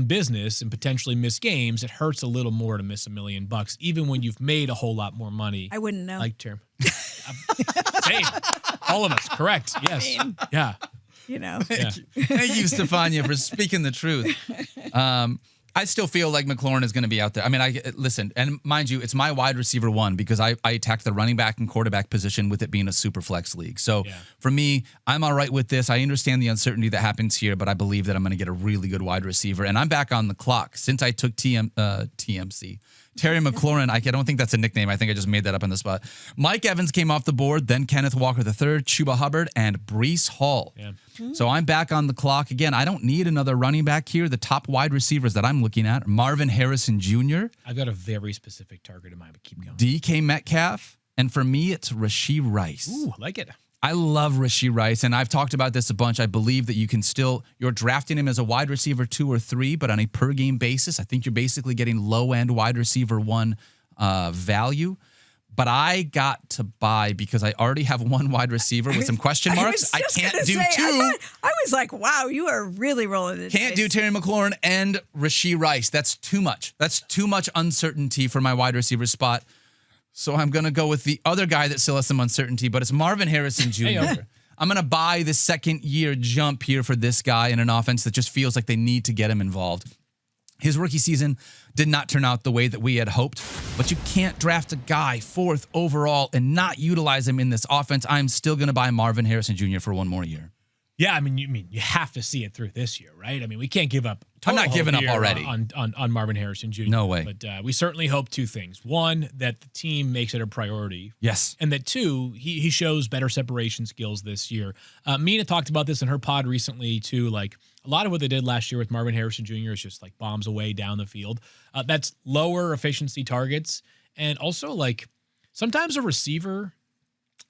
business and potentially miss games, it hurts a little more to miss $1 million, even when you've made a whole lot more money. I wouldn't know. Terry. Same. All of us. Correct. Yes. You know. Thank you, Stephania, for speaking the truth. I still feel like McLaurin is going to be out there. I mean, listen, and mind you, it's my wide receiver one because I attacked the running back and quarterback position with it being a super flex league. So for me, I'm all right with this. I understand the uncertainty that happens here, but I believe that I'm going to get a really good wide receiver. And I'm back on the clock since I took TMC. Terry McLaurin, I don't think that's a nickname. I think I just made that up on the spot. Mike Evans came off the board, then Kenneth Walker III, Chuba Hubbard, and Breece Hall. Yeah. So I'm back on the clock. Again, I don't need another running back here. The top wide receivers that I'm looking at, Marvin Harrison Jr. I've got a very specific target in mind, but keep going. DK Metcalf. And for me, it's Rashee Rice. Ooh, I like it. I love Rashee Rice, and I've talked about this a bunch. I believe that you can still, you're drafting him as a wide receiver 2 or 3, but on a per game basis, I think you're basically getting low end wide receiver 1 value. But I got to buy because I already have one wide receiver with some question marks. I can't do two. I was like, wow, you are really rolling the Can't do Terry McLaurin and Rashee Rice. That's too much. That's too much uncertainty for my wide receiver spot. So I'm going to go with the other guy that still has some uncertainty, but it's Marvin Harrison Jr. I'm going to buy the second year jump here for this guy in an offense that just feels like they need to get him involved. His rookie season did not turn out the way that we had hoped, but you can't draft a guy 4th overall and not utilize him in this offense. I'm still going to buy Marvin Harrison Jr. for one more year. Yeah, I mean, you have to see it through this year, right? I mean, we can't give up. I'm not giving up already on Marvin Harrison Jr. No way. But we certainly hope 2 things: one, that the team makes it a priority. Yes. And that 2, he shows better separation skills this year. Mina talked about this in her pod recently too. Like a lot of what they did last year with Marvin Harrison Jr. is just like bombs away down the field. That's lower efficiency targets, and also like sometimes a receiver.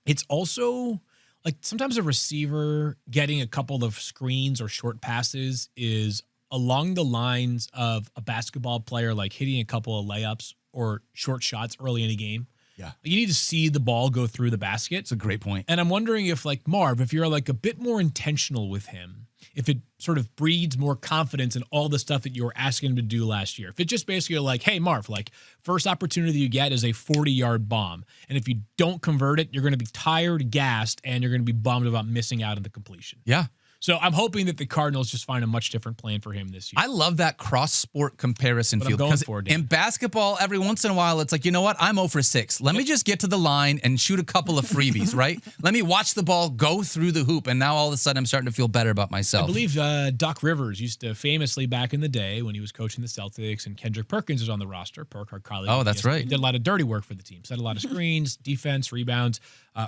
It's also. Like sometimes a receiver getting a couple of screens or short passes is along the lines of a basketball player like hitting a couple of layups or short shots early in a game. Yeah. You need to see the ball go through the basket. It's a great point. And I'm wondering if like Marv, if you're like a bit more intentional with him, if it sort of breeds more confidence in all the stuff that you were asking him to do last year. If it just basically like, hey, Marv, like first opportunity you get is a 40-yard bomb. And if you don't convert it, you're going to be tired, gassed, and you're going to be bummed about missing out on the completion. Yeah. So I'm hoping that the Cardinals just find a much different plan for him this year. I love that cross-sport comparison But field. I'm going for it, Dan. In basketball, every once in a while, it's like, you know what? I'm 0 for 6. Let me just get to the line and shoot a couple of freebies, right? Let me watch the ball go through the hoop, and now all of a sudden I'm starting to feel better about myself. I believe Doc Rivers used to famously back in the day when he was coaching the Celtics and Kendrick Perkins was on the roster. Perk, our colleague. Oh, that's right. He did a lot of dirty work for the team. Set a lot of screens, defense, rebounds.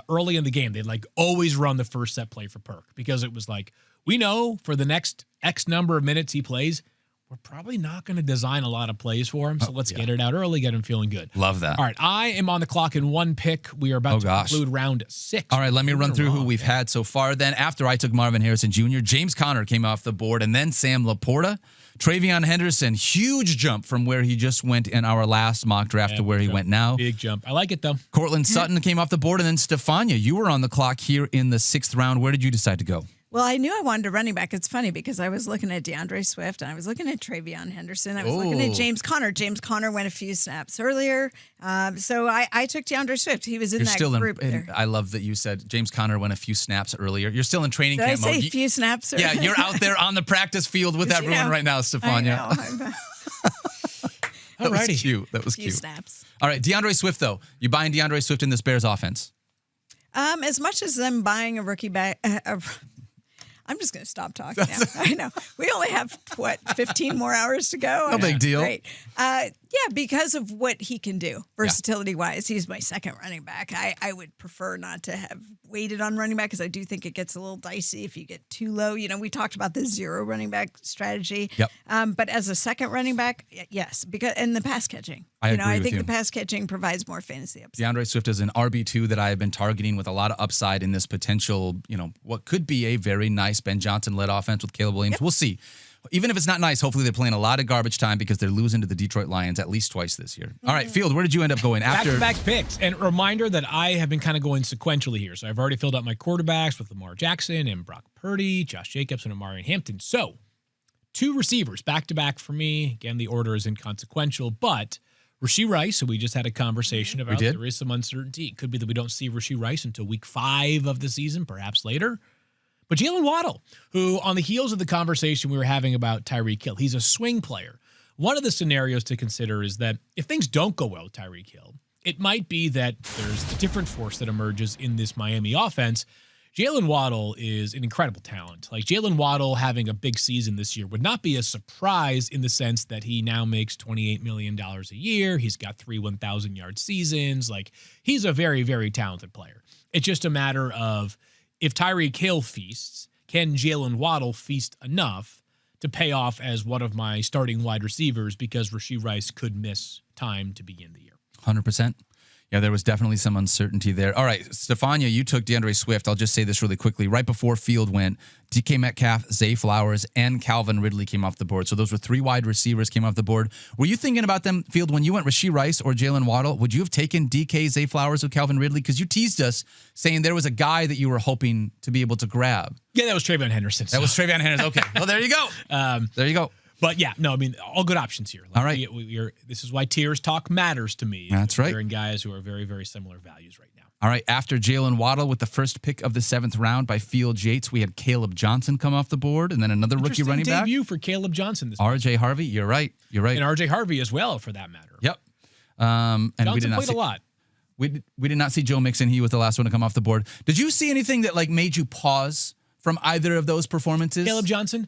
Early in the game, they'd like always run the first set play for Perk because it was like, we know for the next X number of minutes he plays, we're probably not going to design a lot of plays for him. So let's get it out early, get him feeling good. Love that. All right, I am on the clock in 1 pick. We are about to conclude round 6. All right, let me run through who we've had so far. Then after I took Marvin Harrison Jr., James Conner came off the board, and then Sam Laporta. Travion Henderson, huge jump from where he just went in our last mock draft to where he went now. Big jump. I like it, though. Cortland Sutton came off the board, and then Stephania, you were on the clock here in the 6th round. Where did you decide to go? Well, I knew I wanted a running back. It's funny because I was looking at DeAndre Swift and I was looking at Travion Henderson. I was looking at James Conner. James Conner went a few snaps earlier. So I took DeAndre Swift. He was in that group there. I love that you said James Conner went a few snaps earlier. You're still in training camp mode. Did I say a few snaps earlier? Yeah, you're out there on the practice field with everyone right now, Stephania. That was cute. That was cute. Snaps. All right, DeAndre Swift, though. You buying DeAndre Swift in this Bears offense? As much as them buying a rookie back... I'm just going to stop talking now. I know. We only have, 15 more hours to go? No big deal. Great. Yeah, because of what he can do, versatility-wise. He's my second running back. I would prefer not to have waited on running back because I do think it gets a little dicey if you get too low. You know, we talked about the 0 running back strategy. Yep. But as a second running back, yes, because and the pass catching. I think the pass catching provides more fantasy upside. DeAndre Swift is an RB2 that I have been targeting with a lot of upside in this potential, what could be a very nice Ben Johnson-led offense with Caleb Williams. Yep. We'll see. Even if it's not nice, hopefully they're playing a lot of garbage time because they're losing to the Detroit Lions at least twice this year. All right, Field, where did you end up going after? Back-to-back picks. And a reminder that I have been kind of going sequentially here. So I've already filled out my quarterbacks with Lamar Jackson and Brock Purdy, Josh Jacobs, and Amari Hampton. So 2 receivers back-to-back for me. Again, the order is inconsequential, but Rashee Rice, who we just had a conversation about. There is some uncertainty. It could be that we don't see Rashee Rice until week 5 of the season, perhaps later. But Jalen Waddle, who on the heels of the conversation we were having about Tyreek Hill, he's a swing player. One of the scenarios to consider is that if things don't go well with Tyreek Hill, it might be that there's a different force that emerges in this Miami offense. Jalen Waddle is an incredible talent. Like, Jalen Waddle having a big season this year would not be a surprise in the sense that he now makes $28 million a year. He's got 3 1,000-yard seasons. Like, he's a very, very talented player. It's just a matter of, if Tyreek Hill feasts, can Jalen Waddle feast enough to pay off as one of my starting wide receivers, because Rashee Rice could miss time to begin the year? 100%. Yeah, there was definitely some uncertainty there. All right, Stephania, you took DeAndre Swift. I'll just say this really quickly. Right before Field went, DK Metcalf, Zay Flowers, and Calvin Ridley came off the board. So those were 3 wide receivers came off the board. Were you thinking about them, Field, when you went Rashee Rice or Jalen Waddle? Would you have taken DK, Zay Flowers, or Calvin Ridley? Because you teased us saying there was a guy that you were hoping to be able to grab. Yeah, that was Travion Henderson. That was Travion Henderson. Okay, well, there you go. There you go. But yeah, no, I mean, all good options here. Like, all right. This is why tiers talk matters to me. That's right. We're in guys who are very, very similar values right now. All right, after Jalen Waddle with the first pick of the 7th round by Field Yates, we had Caleb Johnson come off the board, and then another rookie running back. Debut for Caleb Johnson this R.J. Harvey, you're right. And R.J. Harvey as well, for that matter. Yep. And Johnson we did not played a lot. We did not see Joe Mixon. He was the last one to come off the board. Did you see anything that like made you pause from either of those performances? Caleb Johnson?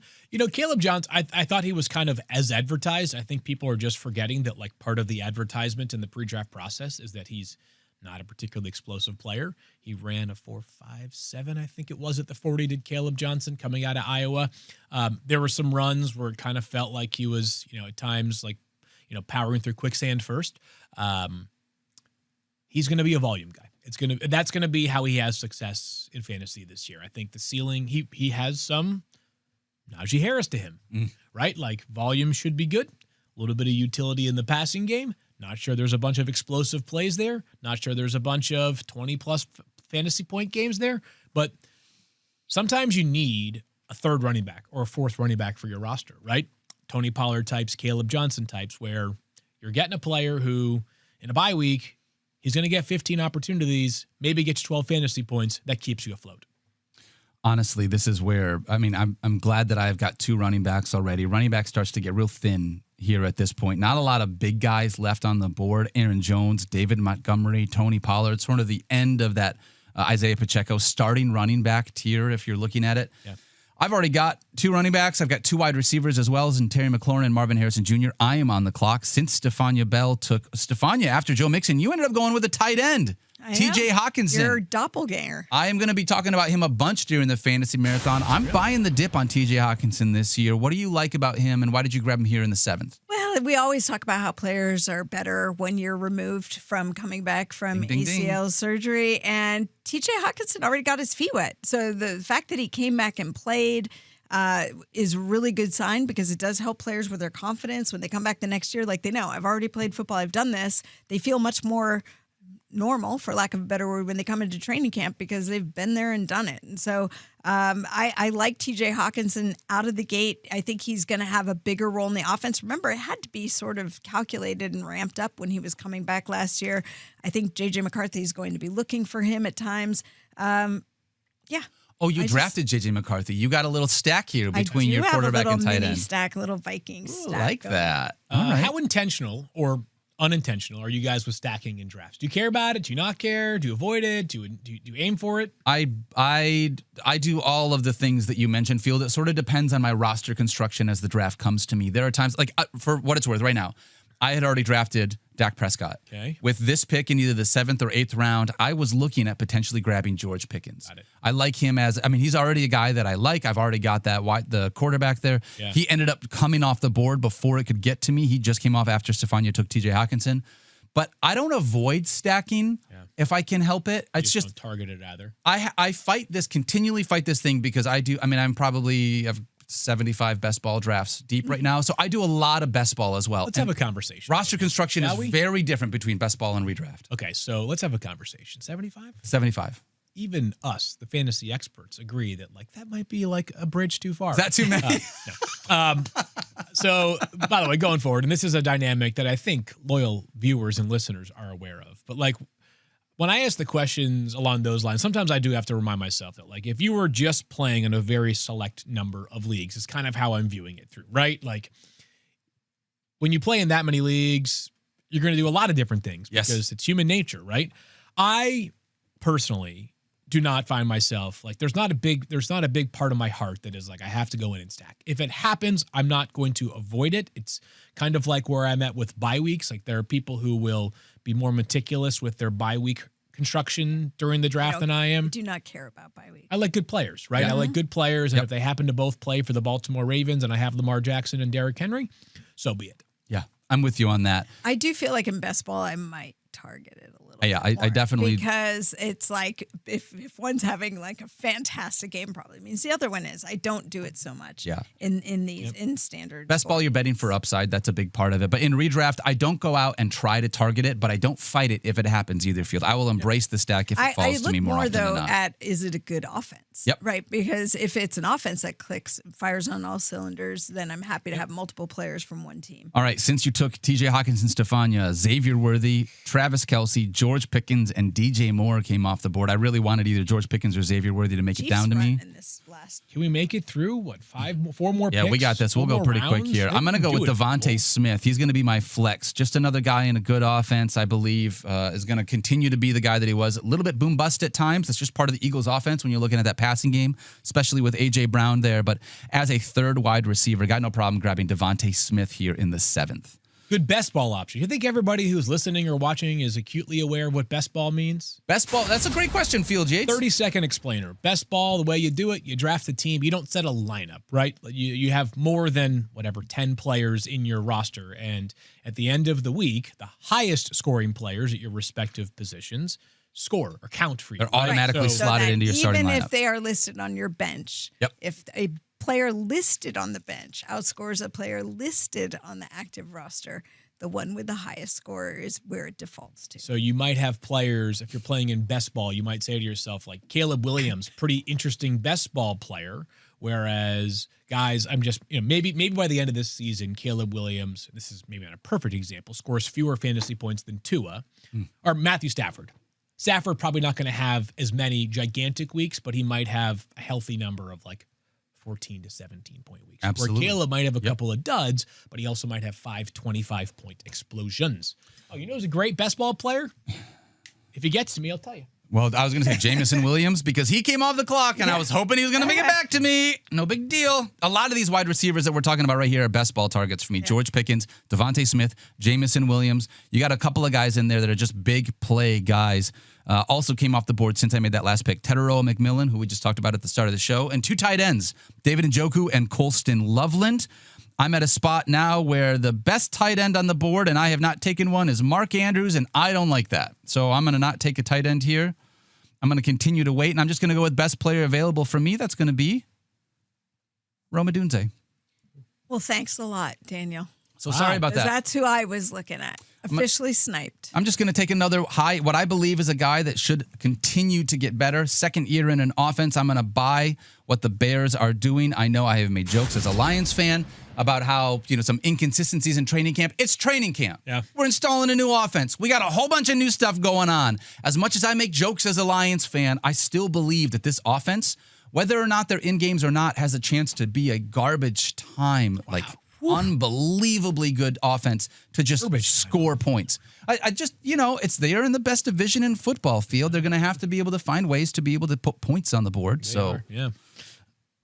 Caleb Johnson, I thought he was kind of as advertised. I think people are just forgetting that, like, part of the advertisement in the pre-draft process is that he's not a particularly explosive player. He ran a 4.57, I think it was, at the 40, did Caleb Johnson, coming out of Iowa. There were some runs where it kind of felt like he was, at times, like, powering through quicksand first. He's going to be a volume guy. That's going to be how he has success in fantasy this year. I think the ceiling, he has some Najee Harris to him, right? Like, volume should be good. A little bit of utility in the passing game. Not sure there's a bunch of explosive plays there. Not sure there's a bunch of 20-plus fantasy point games there. But sometimes you need a 3rd running back or a 4th running back for your roster, right? Tony Pollard types, Caleb Johnson types, where you're getting a player who, in a bye week, he's going to get 15 opportunities, maybe get you 12 fantasy points. That keeps you afloat. Honestly, this is where, I'm glad that I've got 2 running backs already. Running back starts to get real thin here at this point. Not a lot of big guys left on the board. Aaron Jones, David Montgomery, Tony Pollard, sort of the end of that Isaiah Pacheco starting running back tier, if you're looking at it. Yeah. I've already got 2 running backs. I've got 2 wide receivers as well as in Terry McLaurin and Marvin Harrison Jr. I am on the clock. Since Stephania Bell took Stephania after Joe Mixon, you ended up going with a tight end. TJ Hawkinson. Your doppelganger. I am going to be talking about him a bunch during the fantasy marathon. I'm buying the dip on TJ Hawkinson this year. What do you like about him, and why did you grab him here in the 7th? Well, we always talk about how players are better when you're removed from coming back from Ding, ding, ACL ding. surgery, and TJ Hawkinson already got his feet wet. So the fact that he came back and played is a really good sign, because it does help players with their confidence when they come back the next year. Like, they know, I've already played football, I've done this. They feel much more normal, for lack of a better word, when they come into training camp, because they've been there and done it. And so I like TJ Hawkinson out of the gate. I think he's going to have a bigger role in the offense. Remember, it had to be sort of calculated and ramped up when he was coming back last year. I think J.J. McCarthy is going to be looking for him at times. Yeah. Oh, you drafted J.J. McCarthy. You got a little stack here between your quarterback and tight end. Stack, little Vikings stack. I like that. All right. How intentional or unintentional are you guys with stacking in drafts? Do you care about it? Do you not care? Do you avoid it? Do you aim for it? I do all of the things that you mentioned, Field. It sort of depends on my roster construction as the draft comes to me. There are times, like, for what it's worth, right now, I had already drafted Dak Prescott. Okay. With this pick in either the 7th or 8th round, I was looking at potentially grabbing George Pickens. Got it. I like him he's already a guy that I like. I've already got the quarterback there. Yeah. He ended up coming off the board before it could get to me. He just came off after Stephania took TJ Hawkinson. But I don't avoid stacking if I can help it. It's just don't target it either. I continually fight this thing because I'm probably have 75 best ball drafts deep right now. So I do a lot of best ball as well. Let's have a conversation. Roster construction is very different between best ball and redraft. Okay, so let's have a conversation. 75? 75. Even us, the fantasy experts, agree that that might be like a bridge too far. Is that too many? No. So, by the way, going forward, and this is a dynamic that I think loyal viewers and listeners are aware of, but when I ask the questions along those lines, sometimes I do have to remind myself that, if you were just playing in a very select number of leagues, it's kind of how I'm viewing it through, right? when you play in that many leagues, you're going to do a lot of different things Yes. because it's human nature, right? I personally do not find myself like there's not a big part of my heart that is like I have to go in and stack. If it happens, I'm not going to avoid it. It's kind of like where I'm at with bye weeks. Like there are people who will be more meticulous with their bye week construction during the draft than I am. I do not care about bye week. I like good players, right? Yeah. I like good players, and if they happen to both play for the Baltimore Ravens and I have Lamar Jackson and Derrick Henry, so be it. Yeah, I'm with you on that. I do feel like in best ball, I might target it a little Yeah, bit I more definitely- because it's like if one's having like a fantastic game, probably means the other one is. I don't do it so much. Yeah. In these in standard Best ball, you're betting for upside. That's a big part of it. But in redraft, I don't go out and try to target it, but I don't fight it if it happens either field. I will embrace the stack if it I falls to look me more often though than not. at is it a good offense? Yep. Right. Because if it's an offense that clicks, fires on all cylinders, then I'm happy to have multiple players from one team. All right, since you took TJ Hawkinson, Stephania, Xavier Worthy, Travis Kelce, George Pickens, and DJ Moore came off the board. I really wanted either George Pickens or Xavier Worthy to make it down to me. In this last Can we make it through, what, 4 more Yeah, picks? we got this. We'll 4 go more pretty quick rounds? here. Maybe I'm going to we go can with do it. Devontae Smith. He's going to be my flex. Just another guy in a good offense, I believe, is going to continue to be the guy that he was. A little bit boom bust at times. That's just part of the Eagles' offense when you're looking at that passing game, especially with A.J. Brown there. But as a third wide receiver, got no problem grabbing Devontae Smith here in the 7th. Good best ball option. You think everybody who's listening or watching is acutely aware of what best ball means? Best ball, that's a great question, Field Yates. 30-second explainer. Best ball, the way you do it, you draft a team. You don't set a lineup, right? You have more than, 10 players in your roster. And at the end of the week, the highest scoring players at your respective positions score or count for you. They're automatically So slotted that into your starting even lineup. if they are listed on your bench, Yep. if a player listed on the bench outscores a player listed on the active roster, the one with the highest score is where it defaults to. So you might have players, if you're playing in best ball, you might say to yourself, like Caleb Williams, pretty interesting best ball player. Whereas guys, I'm just, maybe by the end of this season, Caleb Williams, this is maybe not a perfect example, scores fewer fantasy points than Tua or Matthew Stafford. Stafford probably not going to have as many gigantic weeks, but he might have a healthy number of like 14 to 17 point weeks. Absolutely. Where Caleb might have a couple of duds, but he also might have 5 25-point explosions. Oh, you know who's a great best ball player? If he gets to me, I'll tell you. Well, I was going to say Jamison Williams because he came off the clock and I was hoping he was going to make it back to me. No big deal. A lot of these wide receivers that we're talking about right here are best ball targets for me. George Pickens, Devontae Smith, Jamison Williams. You got a couple of guys in there that are just big play guys. Also came off the board since I made that last pick. Teteroa McMillan, who we just talked about at the start of the show, and 2 tight ends, David Njoku and Colston Loveland. I'm at a spot now where the best tight end on the board, and I have not taken one, is Mark Andrews, and I don't like that. So I'm going to not take a tight end here. I'm going to continue to wait, and I'm just going to go with best player available for me. That's going to be Roma Dunze. Well, thanks a lot, Daniel. So sorry about 'Cause that. That's who I was looking at. Officially sniped. I'm just going to take another high, what I believe is a guy that should continue to get better. Second year in an offense. I'm going to buy what the Bears are doing. I know I have made jokes as a Lions fan about how, some inconsistencies in training camp. It's training camp. Yeah. We're installing a new offense. We got a whole bunch of new stuff going on. As much as I make jokes as a Lions fan, I still believe that this offense, whether or not they're in games or not, has a chance to be a garbage time, unbelievably good offense to just score points. I just, it's there in the best division in football field. They're going to have to be able to find ways to be able to put points on the board. Yeah.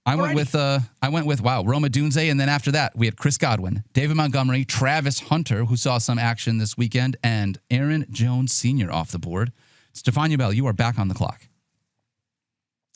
I went with Roma Dunze, and then after that we had Chris Godwin, David Montgomery, Travis Hunter, who saw some action this weekend, and Aaron Jones Sr. off the board. Stephania Bell, you are back on the clock.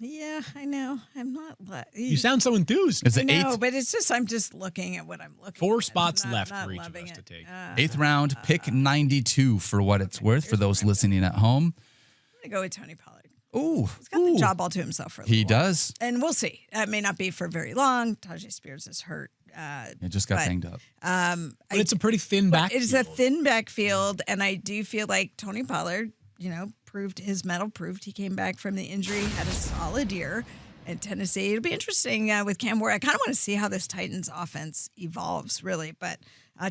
Yeah, I know. I'm not. You sound so enthused. Is I it know, 8th? but it's just I'm just looking at what I'm looking. 4 at. spots I'm left not for each of loving us to it. take. 8th round, pick 92 for what it's worth for those listening at home. I'm gonna go with Tony Pollard. Ooh, He's got the job all to himself for a little he while. does. And we'll see. It may not be for very long. Tajay Spears is hurt. It just got but, banged up. But it's a pretty thin backfield. It's a thin backfield, and I do feel like Tony Pollard, proved his mettle, proved he came back from the injury, had a solid year in Tennessee. It'll be interesting with Cam Ward. I kind of want to see how this Titans offense evolves, really. But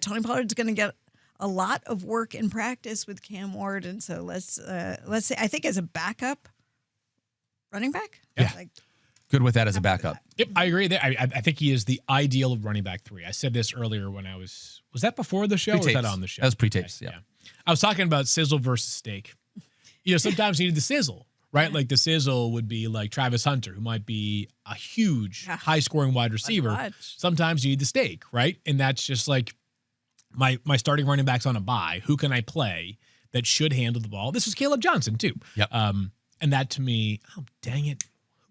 Tony Pollard's going to get a lot of work in practice with Cam Ward, and so let's say I think as a backup running back, Yeah. Good with that as a backup. Yep, I agree. I think he is the ideal running back 3. I said this earlier when I was that before the show or was that on the show? That was pre-tapes, yeah. I was talking about sizzle versus steak. Sometimes you need the sizzle, right? Like the sizzle would be like Travis Hunter, who might be a huge, high-scoring wide receiver. Sometimes you need the steak, right? And that's just like my starting running back's on a bye. Who can I play that should handle the ball? This is Caleb Johnson, too. Yep. And that to me, oh, dang it.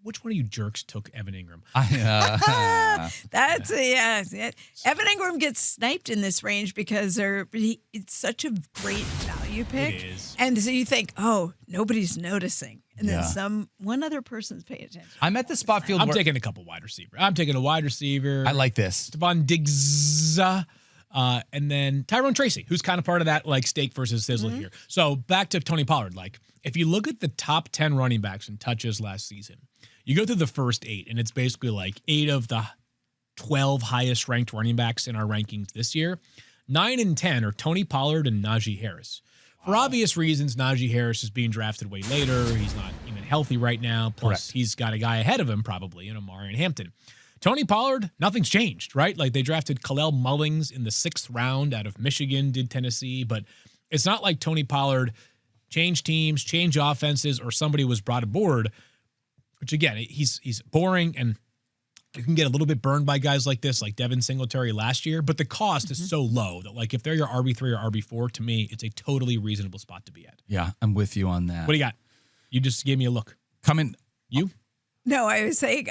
Which one of you jerks took Evan Ingram? That's Evan Ingram gets sniped in this range because it's such a great value pick. It is. And so you think, oh, nobody's noticing. And then one other person's paying attention. I'm at the spot field. I'm taking a couple wide receivers. I'm taking a wide receiver. I like this. Stephon Diggs. And then Tyrone Tracy, who's kind of part of that like steak versus sizzle here. So back to Tony Pollard. Like if you look at the top 10 running backs in touches last season, you go through the first 8, and it's basically like 8 of the 12 highest ranked running backs in our rankings this year. 9 and 10 are Tony Pollard and Najee Harris. For obvious reasons, Najee Harris is being drafted way later. He's not even healthy right now. Plus, he's got a guy ahead of him probably in Amari and Hampton. Tony Pollard, nothing's changed, right? Like they drafted Khalil Mullings in the 6th round out of Michigan, did Tennessee, but it's not like Tony Pollard changed teams, changed offenses, or somebody was brought aboard, which again, he's boring and you can get a little bit burned by guys like this, like Devin Singletary last year, but the cost is so low that like if they're your RB3 or RB4, to me, it's a totally reasonable spot to be at. Yeah, I'm with you on that. What do you got? You just gave me a look. You? No, I was saying,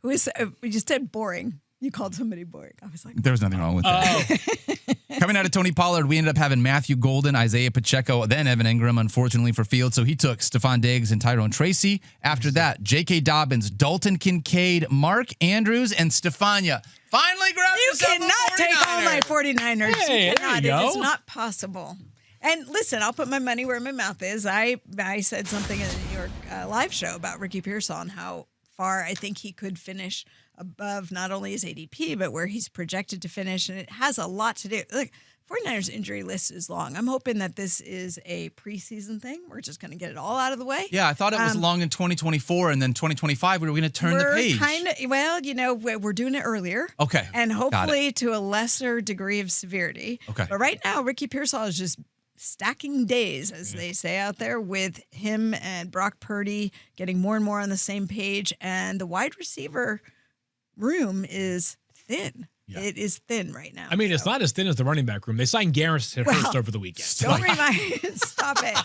we just said boring. You called somebody boring. I was like, there was nothing wrong with that. Coming out of Tony Pollard, we ended up having Matthew Golden, Isaiah Pacheco, then Evan Ingram, unfortunately for Fields. So he took Stephon Diggs and Tyrone Tracy. After that, J.K. Dobbins, Dalton Kincaid, Mark Andrews, and Stephania. Finally grabbed yourself a 49er. You cannot take all my 49ers. Hey, you cannot. there you go. It is not possible. And listen, I'll put my money where my mouth is. I said something in the New York live show about Ricky Pearsall and how far I think he could finish above not only his ADP, but where he's projected to finish. And it has a lot to do. Look, 49ers injury list is long. I'm hoping that this is a preseason thing. We're just going to get it all out of the way. Yeah, I thought it was long in 2024, and then 2025 we were going to turn the page. We're doing it earlier. Okay. And hopefully to a lesser degree of severity. Okay. But right now, Ricky Pearsall is just stacking days, as they say out there, with him and Brock Purdy getting more and more on the same page. And the wide receiver room is thin. Yeah. It is thin right now. I mean, it's not as thin as the running back room. They signed Garrison Hurst over the weekend. Don't remind Stop it.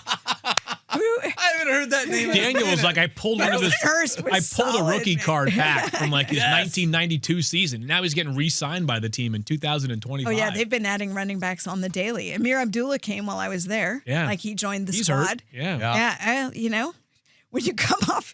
I haven't heard that name. Daniel was like, I pulled one of his. I pulled a rookie card back from like his 1992 season. Now he's getting re-signed by the team in 2025. Oh yeah, they've been adding running backs on the daily. Amir Abdullah came while I was there. Yeah, like he joined the he's squad. Hurt. Yeah. Yeah. When you come off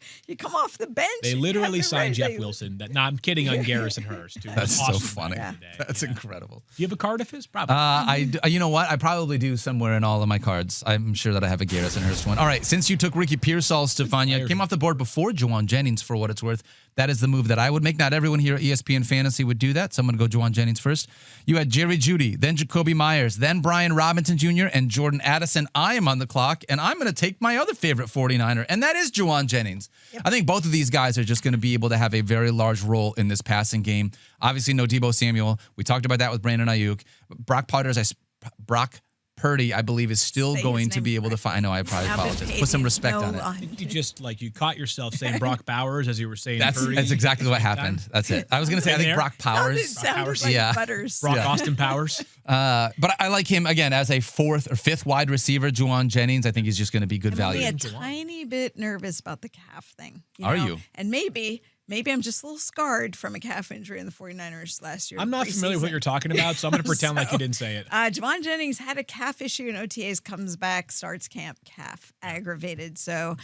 the bench. They literally signed Jeff Wilson. I'm kidding on Garrison Hurst. Too. That's awesome so funny. Yeah. That's incredible. Do you have a card of his? Probably. You know what? I probably do somewhere in all of my cards. I'm sure that I have a Garrison Hurst one. All right. Since you took Ricky Pearsall, Stephania came off the board before Juwan Jennings, for what it's worth. That is the move that I would make. Not everyone here at ESPN Fantasy would do that. Someone go Juwan Jennings first. You had Jerry Jeudy, then Jacoby Myers, then Brian Robinson Jr., and Jordan Addison. I am on the clock, and I'm going to take my other favorite 49er, and that is Juwan Jennings. Yep. I think both of these guys are just going to be able to have a very large role in this passing game. Obviously, no Deebo Samuel. We talked about that with Brandon Ayuk. Brock Purdy, I believe, is still going to be able to find. I know, I probably apologize. Put some respect on it. You just you caught yourself saying Brock Bowers as you were saying Purdy. That's exactly what happened. That's it. I was going to say, I think Brock Powers. Sounded like Butters. Brock Austin Powers. But I like him, again, as a 4th or 5th wide receiver, Juwan Jennings. I think he's just going to be good value. I'm a tiny bit nervous about the calf thing. Are you? And maybe I'm just a little scarred from a calf injury in the 49ers last year. I'm not familiar with what you're talking about, so I'm going to pretend like you didn't say it. Juwan Jennings had a calf issue in OTAs, comes back, starts camp, calf aggravated. So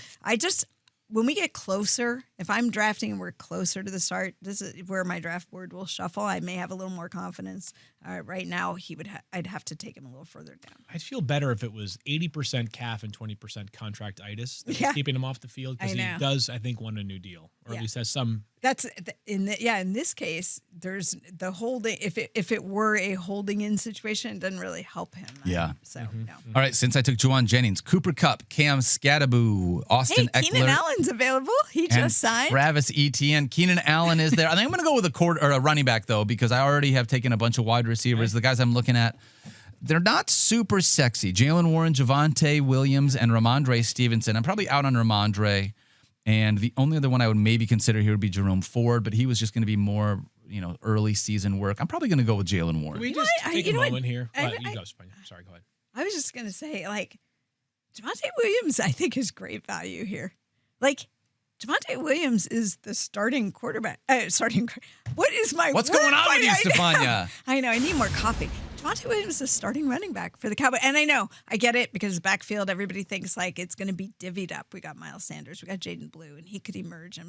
when we get closer, if I'm drafting and we're closer to the start, this is where my draft board will shuffle. I may have a little more confidence. Right now, I'd have to take him a little further down. I'd feel better if it was 80% calf and 20% contractitis that was keeping him off the field, because he does, I think, want a new deal, or at least has some. That's in this case, there's the holding. If it were a holding in situation, it doesn't really help him. Yeah. So no. All right, since I took Juwan Jennings, Cooper Kupp, Cam Scattaboo, Austin Hey, Eckler. Keenan Allen's available. He and just signed. Travis Etienne. Keenan Allen is there. I think I'm going to go with a running back, though, because I already have taken a bunch of wide receivers. The guys I'm looking at, they're not super sexy. Jalen Warren, Javonte Williams, and Ramondre Stevenson. I'm probably out on Ramondre. And the only other one I would maybe consider here would be Jerome Ford, but he was just going to be more, early season work. I'm probably going to go with Jalen Warren. Can we just take a moment here? You go, Stephania. Sorry, go ahead. I was just going to say, Javonte Williams, I think, is great value here. Javonte Williams is the starting quarterback. What is my What's word going on with you, fight? Stephania? I know. I need more coffee. Javonte Williams is the starting running back for the Cowboys. And I know. I get it because backfield, everybody thinks it's going to be divvied up. We got Miles Sanders. We got Jaden Blue, and he could emerge.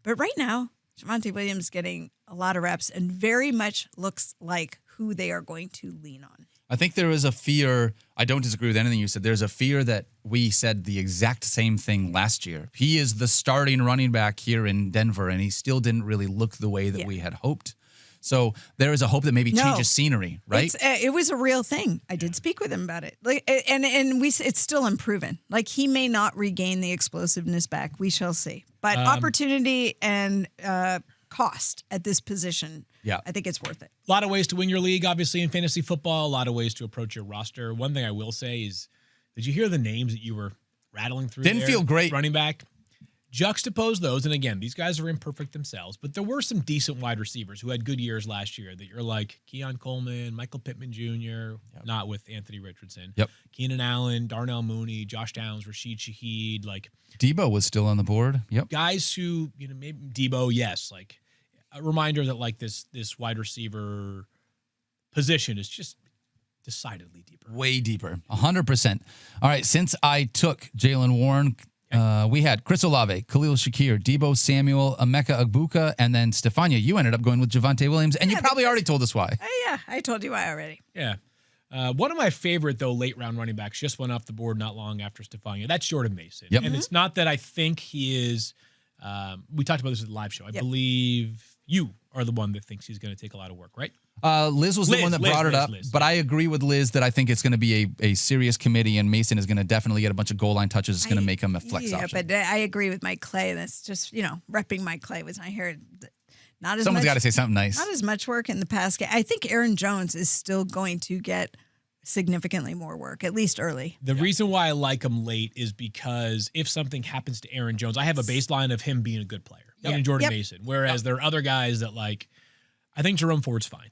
But right now, Javonte Williams getting a lot of reps and very much looks like who they are going to lean on. I think there is a fear. I don't disagree with anything you said. There's a fear that we said the exact same thing last year. He is the starting running back here in Denver, and he still didn't really look the way that we had hoped. So there is a hope that maybe changes scenery, right? It was a real thing. I did speak with him about it. It's still unproven. He may not regain the explosiveness back. We shall see. But opportunity and cost at this position, I think it's worth it. A lot of ways to win your league, obviously, in fantasy football. A lot of ways to approach your roster. One thing I will say is, did you hear the names that you were rattling through? Didn't feel great. Running back. Juxtapose those, and again, these guys are imperfect themselves, but there were some decent wide receivers who had good years last year that you're like Keon Coleman, Michael Pittman Jr., not with Anthony Richardson, Keenan Allen, Darnell Mooney, Josh Downs, Rashid Shaheed, Debo was still on the board. Yep. Guys who, maybe Debo, yes, a reminder that this wide receiver position is just decidedly deeper. Way deeper. 100%. All right, since I took Jalen Warren, we had Chris Olave, Khalil Shakir, Debo Samuel, Emeka Egbuka, and then Stephania, you ended up going with Javonte Williams, and you probably already told us why. Yeah, I told you why already. Yeah. One of my favorite, though, late-round running backs just went off the board not long after Stephania. That's Jordan Mason. Yep. And it's not that I think he is we talked about this at the live show. I believe you are the one that thinks he's going to take a lot of work, right? Liz was the one that brought it up, but I agree with Liz that I think it's going to be a serious committee, and Mason is going to definitely get a bunch of goal line touches. It's going to make him a flex option. But I agree with Mike Clay. That's just, repping Mike Clay was I hear not as Someone's got to say something nice. Not as much work in the past game. I think Aaron Jones is still going to get significantly more work, at least early. The reason why I like him late is because if something happens to Aaron Jones, I have a baseline of him being a good player, even Jordan Mason. Whereas there are other guys that I think Jerome Ford's fine.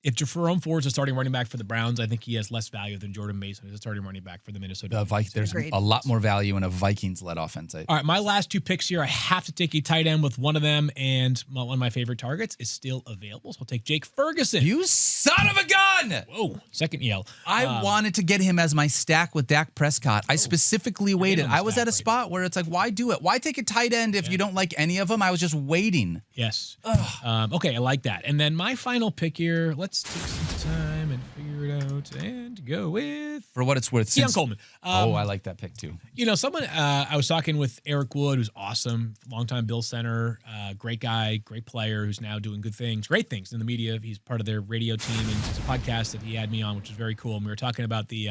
If Jerome Ford's a starting running back for the Browns, I think he has less value than Jordan Mason as a starting running back for the Minnesota Vikings. There's a lot more value in a Vikings-led offense. All right, my last two picks here, I have to take a tight end with one of them, and one of my favorite targets is still available, so I'll take Jake Ferguson. You son of a gun! Whoa, second yell. I wanted to get him as my stack with Dak Prescott. I specifically waited. I was at a spot where it's why do it? Why take a tight end if you don't like any of them? I was just waiting. Yes. Okay, I like that. And then my final pick here, let's take some time and figure it out and go with... For what it's worth. Keon Coleman. I like that pick too. Someone, I was talking with Eric Wood, who's awesome, longtime Bill center, great guy, great player, who's now doing good things, great things in the media. He's part of their radio team, and it's a podcast that he had me on, which is very cool. And we were talking about the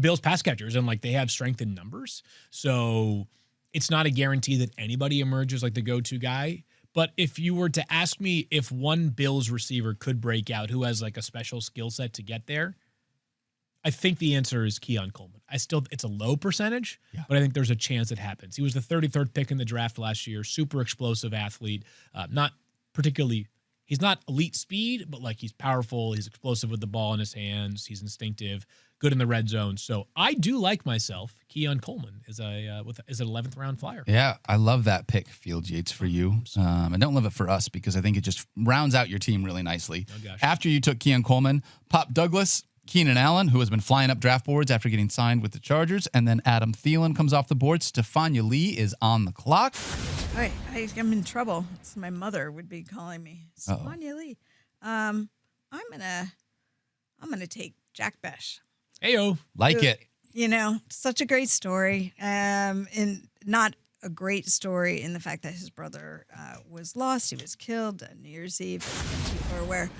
Bills pass catchers, and they have strength in numbers. So it's not a guarantee that anybody emerges like the go-to guy. But if you were to ask me if one Bills receiver could break out who has a special skill set to get there, I think the answer is Keon Coleman. It's a low percentage, but I think there's a chance it happens. He was the 33rd pick in the draft last year, super explosive athlete, he's not elite speed, but he's powerful, he's explosive with the ball in his hands, he's instinctive, good in the red zone. So I do like myself Keon Coleman as an 11th round flyer. Yeah, I love that pick, Field Yates, for you. I don't love it for us because I think it just rounds out your team really nicely. Oh, gosh. After you took Keon Coleman, Pop Douglas, Keenan Allen, who has been flying up draft boards after getting signed with the Chargers, and then Adam Thielen comes off the board. Stephania Lee is on the clock. All right, I'm in trouble. It's my mother would be calling me. Stephania Lee. I'm gonna take Jack Besh. Heyo. Like it. Such a great story. And not a great story in the fact that his brother was lost. He was killed on New Year's Eve, as people are aware.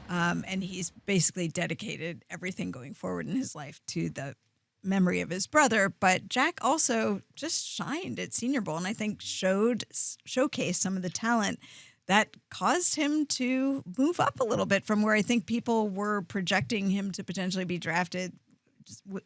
And he's basically dedicated everything going forward in his life to the memory of his brother. But Jack also just shined at Senior Bowl, and I think showcased some of the talent that caused him to move up a little bit from where I think people were projecting him to potentially be drafted.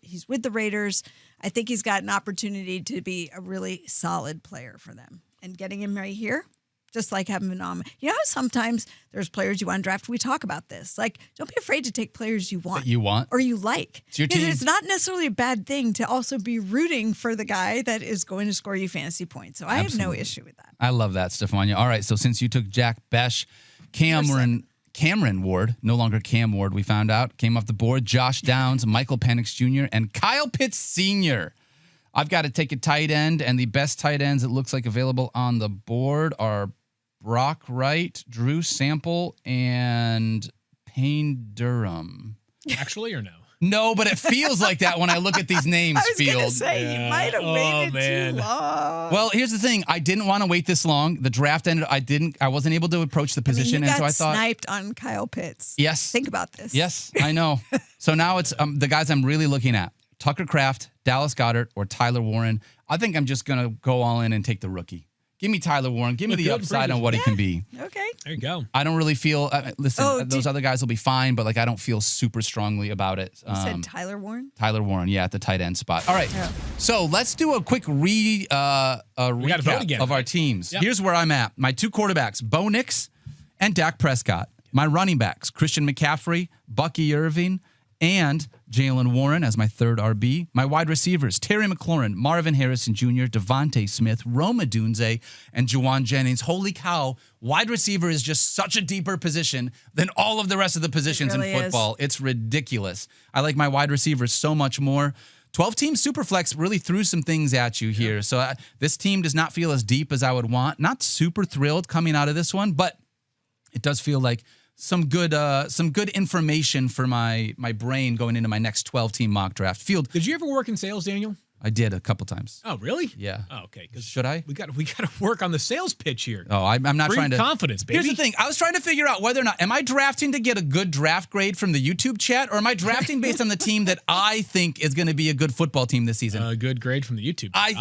He's with the Raiders. I think he's got an opportunity to be a really solid player for them. And getting him right here, just like having him on. You know how sometimes there's players you want to draft? We talk about this. Like, don't be afraid to take players you want. That you want? Or you like. It's your team. It's not necessarily a bad thing to also be rooting for the guy that is going to score you fantasy points. So I have no issue with that. I love that, Stephania. All right, so since you took Jack Besh, Cameron Ward, no longer Cam Ward, we found out, came off the board. Josh Downs, Michael Penix Jr., and Kyle Pitts Sr. I've got to take a tight end, and the best tight ends it looks like available on the board are Brock Wright, Drew Sample, and Payne Durham. Actually, or no? No, but it feels like that when I look at these names. I was going to say, you might have waited too long. Well, here's the thing. I didn't want to wait this long. The draft ended. I wasn't able to approach the position, you and so I thought sniped on Kyle Pitts. Yes. Think about this. Yes, I know. So now it's the guys I'm really looking at. Tucker Kraft, Dallas Goedert, or Tyler Warren. I think I'm just going to go all in and take the rookie. Give me Tyler Warren. Give me the upside on what he can be. Okay. There you go. I don't really feel, those other guys will be fine, but I don't feel super strongly about it. You said Tyler Warren? Tyler Warren, yeah, at the tight end spot. All right. Yeah. So let's do a quick recap of our teams. Yep. Here's where I'm at. My two quarterbacks, Bo Nix and Dak Prescott. My running backs, Christian McCaffrey, Bucky Irving, and Jalen Warren as my third RB. My wide receivers, Terry McLaurin, Marvin Harrison Jr., Devontae Smith, Rome Odunze, and Juwan Jennings. Holy cow, wide receiver is just such a deeper position than all of the rest of the positions in football. It's ridiculous. I like my wide receivers so much more. 12-team Superflex really threw some things at you here. So this team does not feel as deep as I would want. Not super thrilled coming out of this one, but it does feel like some good information for my brain going into my next 12-team mock draft field. Did you ever work in sales, Daniel? I did a couple times. Oh, really? Yeah. Oh, okay. Should I? We got to work on the sales pitch here. Oh, I'm not trying to. Confidence, baby. Here's the thing. I was trying to figure out whether or not am I drafting to get a good draft grade from the YouTube chat, or am I drafting based on the team that I think is going to be a good football team this season? A good grade from the YouTube. I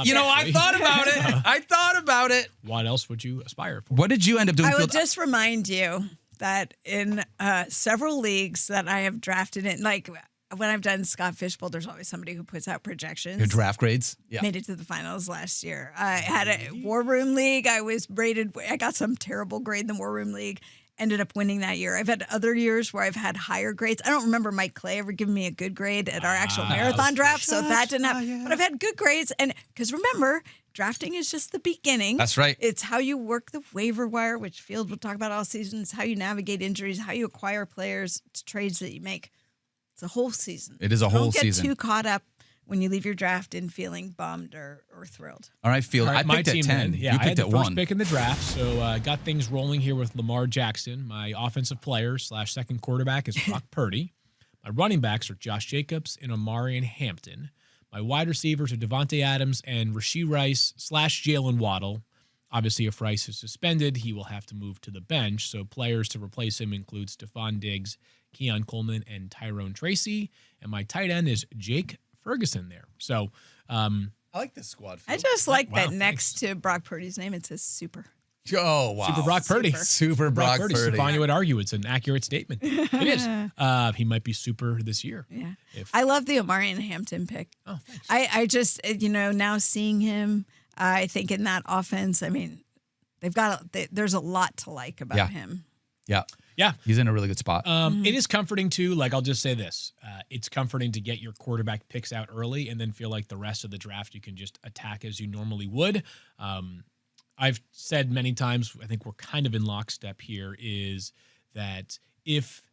thought about it. I thought about it. What else would you aspire for? What did you end up doing? I would just remind you that in several leagues that I have drafted in, like when I've done Scott Fishbowl, there's always somebody who puts out projections. Your draft grades? Yeah. Made it to the finals last year. I had a War Room League. I was rated. I got some terrible grade in the War Room League. Ended up winning that year. I've had other years where I've had higher grades. I don't remember Mike Clay ever giving me a good grade at our actual marathon draft, so that didn't happen. But I've had good grades. And because remember, drafting is just the beginning. That's right. It's how you work the waiver wire, which Field will talk about all season. It's how you navigate injuries, how you acquire players, it's trades that you make. It's a whole season. It is a whole season. Don't get too caught up when you leave your draft in feeling bummed or thrilled. All right, Field. I picked at 10. Yeah, you picked I had the at first 1. pick in the draft, so got things rolling here with Lamar Jackson. My offensive player / second quarterback is Brock Purdy. My running backs are Josh Jacobs and Amari Hampton. My wide receivers are Devontae Adams and Rashee Rice / Jalen Waddle. Obviously, if Rice is suspended, he will have to move to the bench. So players to replace him include Stephon Diggs, Keon Coleman, and Tyrone Tracy. And my tight end is Jake Ferguson there. So I like this squad. I just like that next to Brock Purdy's name, it says super. Oh, wow. Super Brock Purdy. Super Brock Purdy. Stephania would argue it's an accurate statement. It is. He might be super this year. Yeah. I love the Amari Hampton pick. Oh, thanks. I just, now seeing him, I think in that offense, I mean, there's a lot to like about him. Yeah. Yeah. He's in a really good spot. It is comforting, too. Like, I'll just say this. It's comforting to get your quarterback picks out early and then feel like the rest of the draft you can just attack as you normally would. I've said many times, I think we're kind of in lockstep here, is that if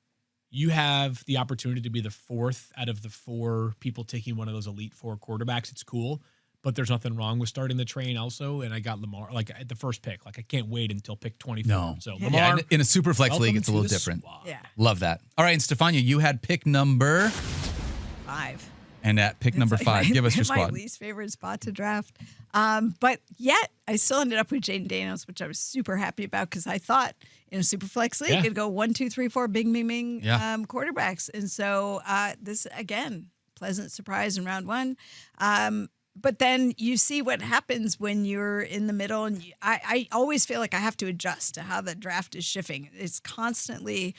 you have the opportunity to be the fourth out of the 4 people taking one of those elite 4 quarterbacks, it's cool. But there's nothing wrong with starting the train also. And I got Lamar, at the first pick. I can't wait until pick 24. No. So Yeah, Lamar, in a Superflex league, it's a little different. Yeah. Love that. All right, and Stephania, you had pick number 5. And at pick number 5, give us your my squad. least favorite spot to draft. But yet, I still ended up with Jaden Daniels, which I was super happy about because I thought in a Superflex league, it'd go 1, 2, 3, 4, bing, bing, bing quarterbacks. And so this, again, pleasant surprise in round 1. But then you see what happens when you're in the middle. And I always feel like I have to adjust to how the draft is shifting. It's constantly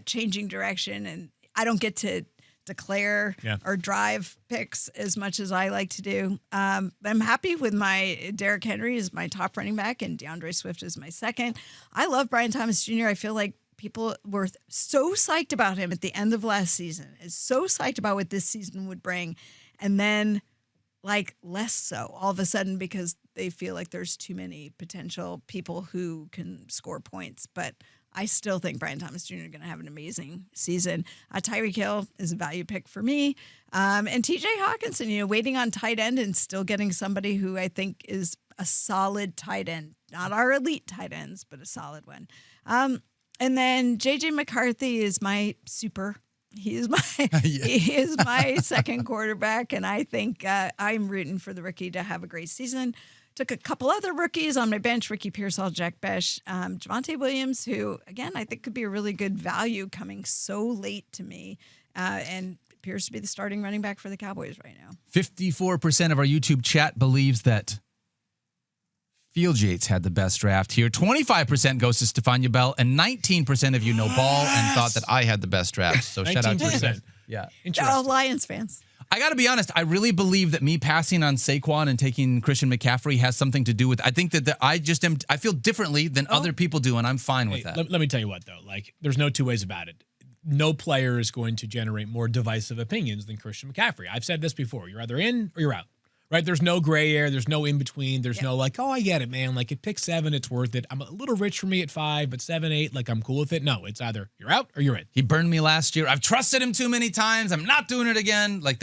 changing direction. And I don't get to declare or drive picks as much as I like to do. I'm happy with my Derrick Henry as my top running back and DeAndre Swift is my second. I love Brian Thomas Jr. I feel like people were so psyched about him at the end of last season. Is so psyched about what this season would bring. And then like less so all of a sudden because they feel like there's too many potential people who can score points. But I still think Brian Thomas Jr. is going to have an amazing season. Tyreek Hill is a value pick for me. And TJ Hawkinson, waiting on tight end and still getting somebody who I think is a solid tight end. Not our elite tight ends, but a solid one. And then JJ McCarthy is my super. He is my second quarterback. And I think I'm rooting for the rookie to have a great season. Took a couple other rookies on my bench, Ricky Pearsall, Jack Besh, Javonte Williams, who, again, I think could be a really good value coming so late to me and appears to be the starting running back for the Cowboys right now. 54% of our YouTube chat believes that Field Yates had the best draft here. 25% goes to Stephania Bell, and 19% of you know ball and thought that I had the best draft. So shout out to you. Yeah. All Lions fans. I got to be honest. I really believe that me passing on Saquon and taking Christian McCaffrey has something to do with. I think that I feel differently than other people do, and I'm fine with that. Let me tell you what, though. Like, there's no two ways about it. No player is going to generate more divisive opinions than Christian McCaffrey. I've said this before. You're either in or you're out. Right? There's no gray area. There's no in between. There's no like, oh, I get it, man. Like at pick 7, it's worth it. I'm a little rich for me at 5, but 7, 8, like I'm cool with it. No, it's either you're out or you're in. He burned me last year. I've trusted him too many times. I'm not doing it again. Like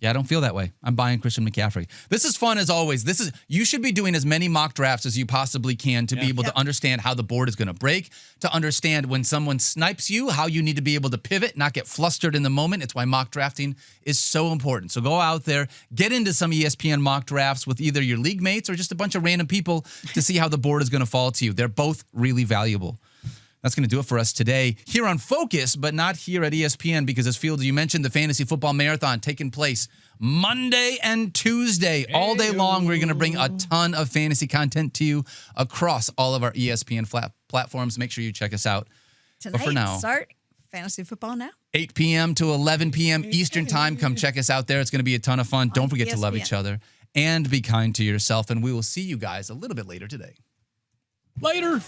I don't feel that way. I'm buying Christian McCaffrey. This is fun as always. You should be doing as many mock drafts as you possibly can to be able to understand how the board is going to break, to understand when someone snipes you, how you need to be able to pivot, not get flustered in the moment. It's why mock drafting is so important. So go out there, get into some ESPN mock drafts with either your league mates or just a bunch of random people to see how the board is going to fall to you. They're both really valuable. That's going to do it for us today here on Focus, but not here at ESPN because, as Fields, you mentioned, the Fantasy Football Marathon taking place Monday and Tuesday. All day long, we're going to bring a ton of fantasy content to you across all of our ESPN platforms. Make sure you check us out. Tonight, but for now, start Fantasy Football Now. 8 p.m. to 11 p.m. Eastern Time. Come check us out there. It's going to be a ton of fun. Don't forget to love each other and be kind to yourself. And we will see you guys a little bit later today. Later.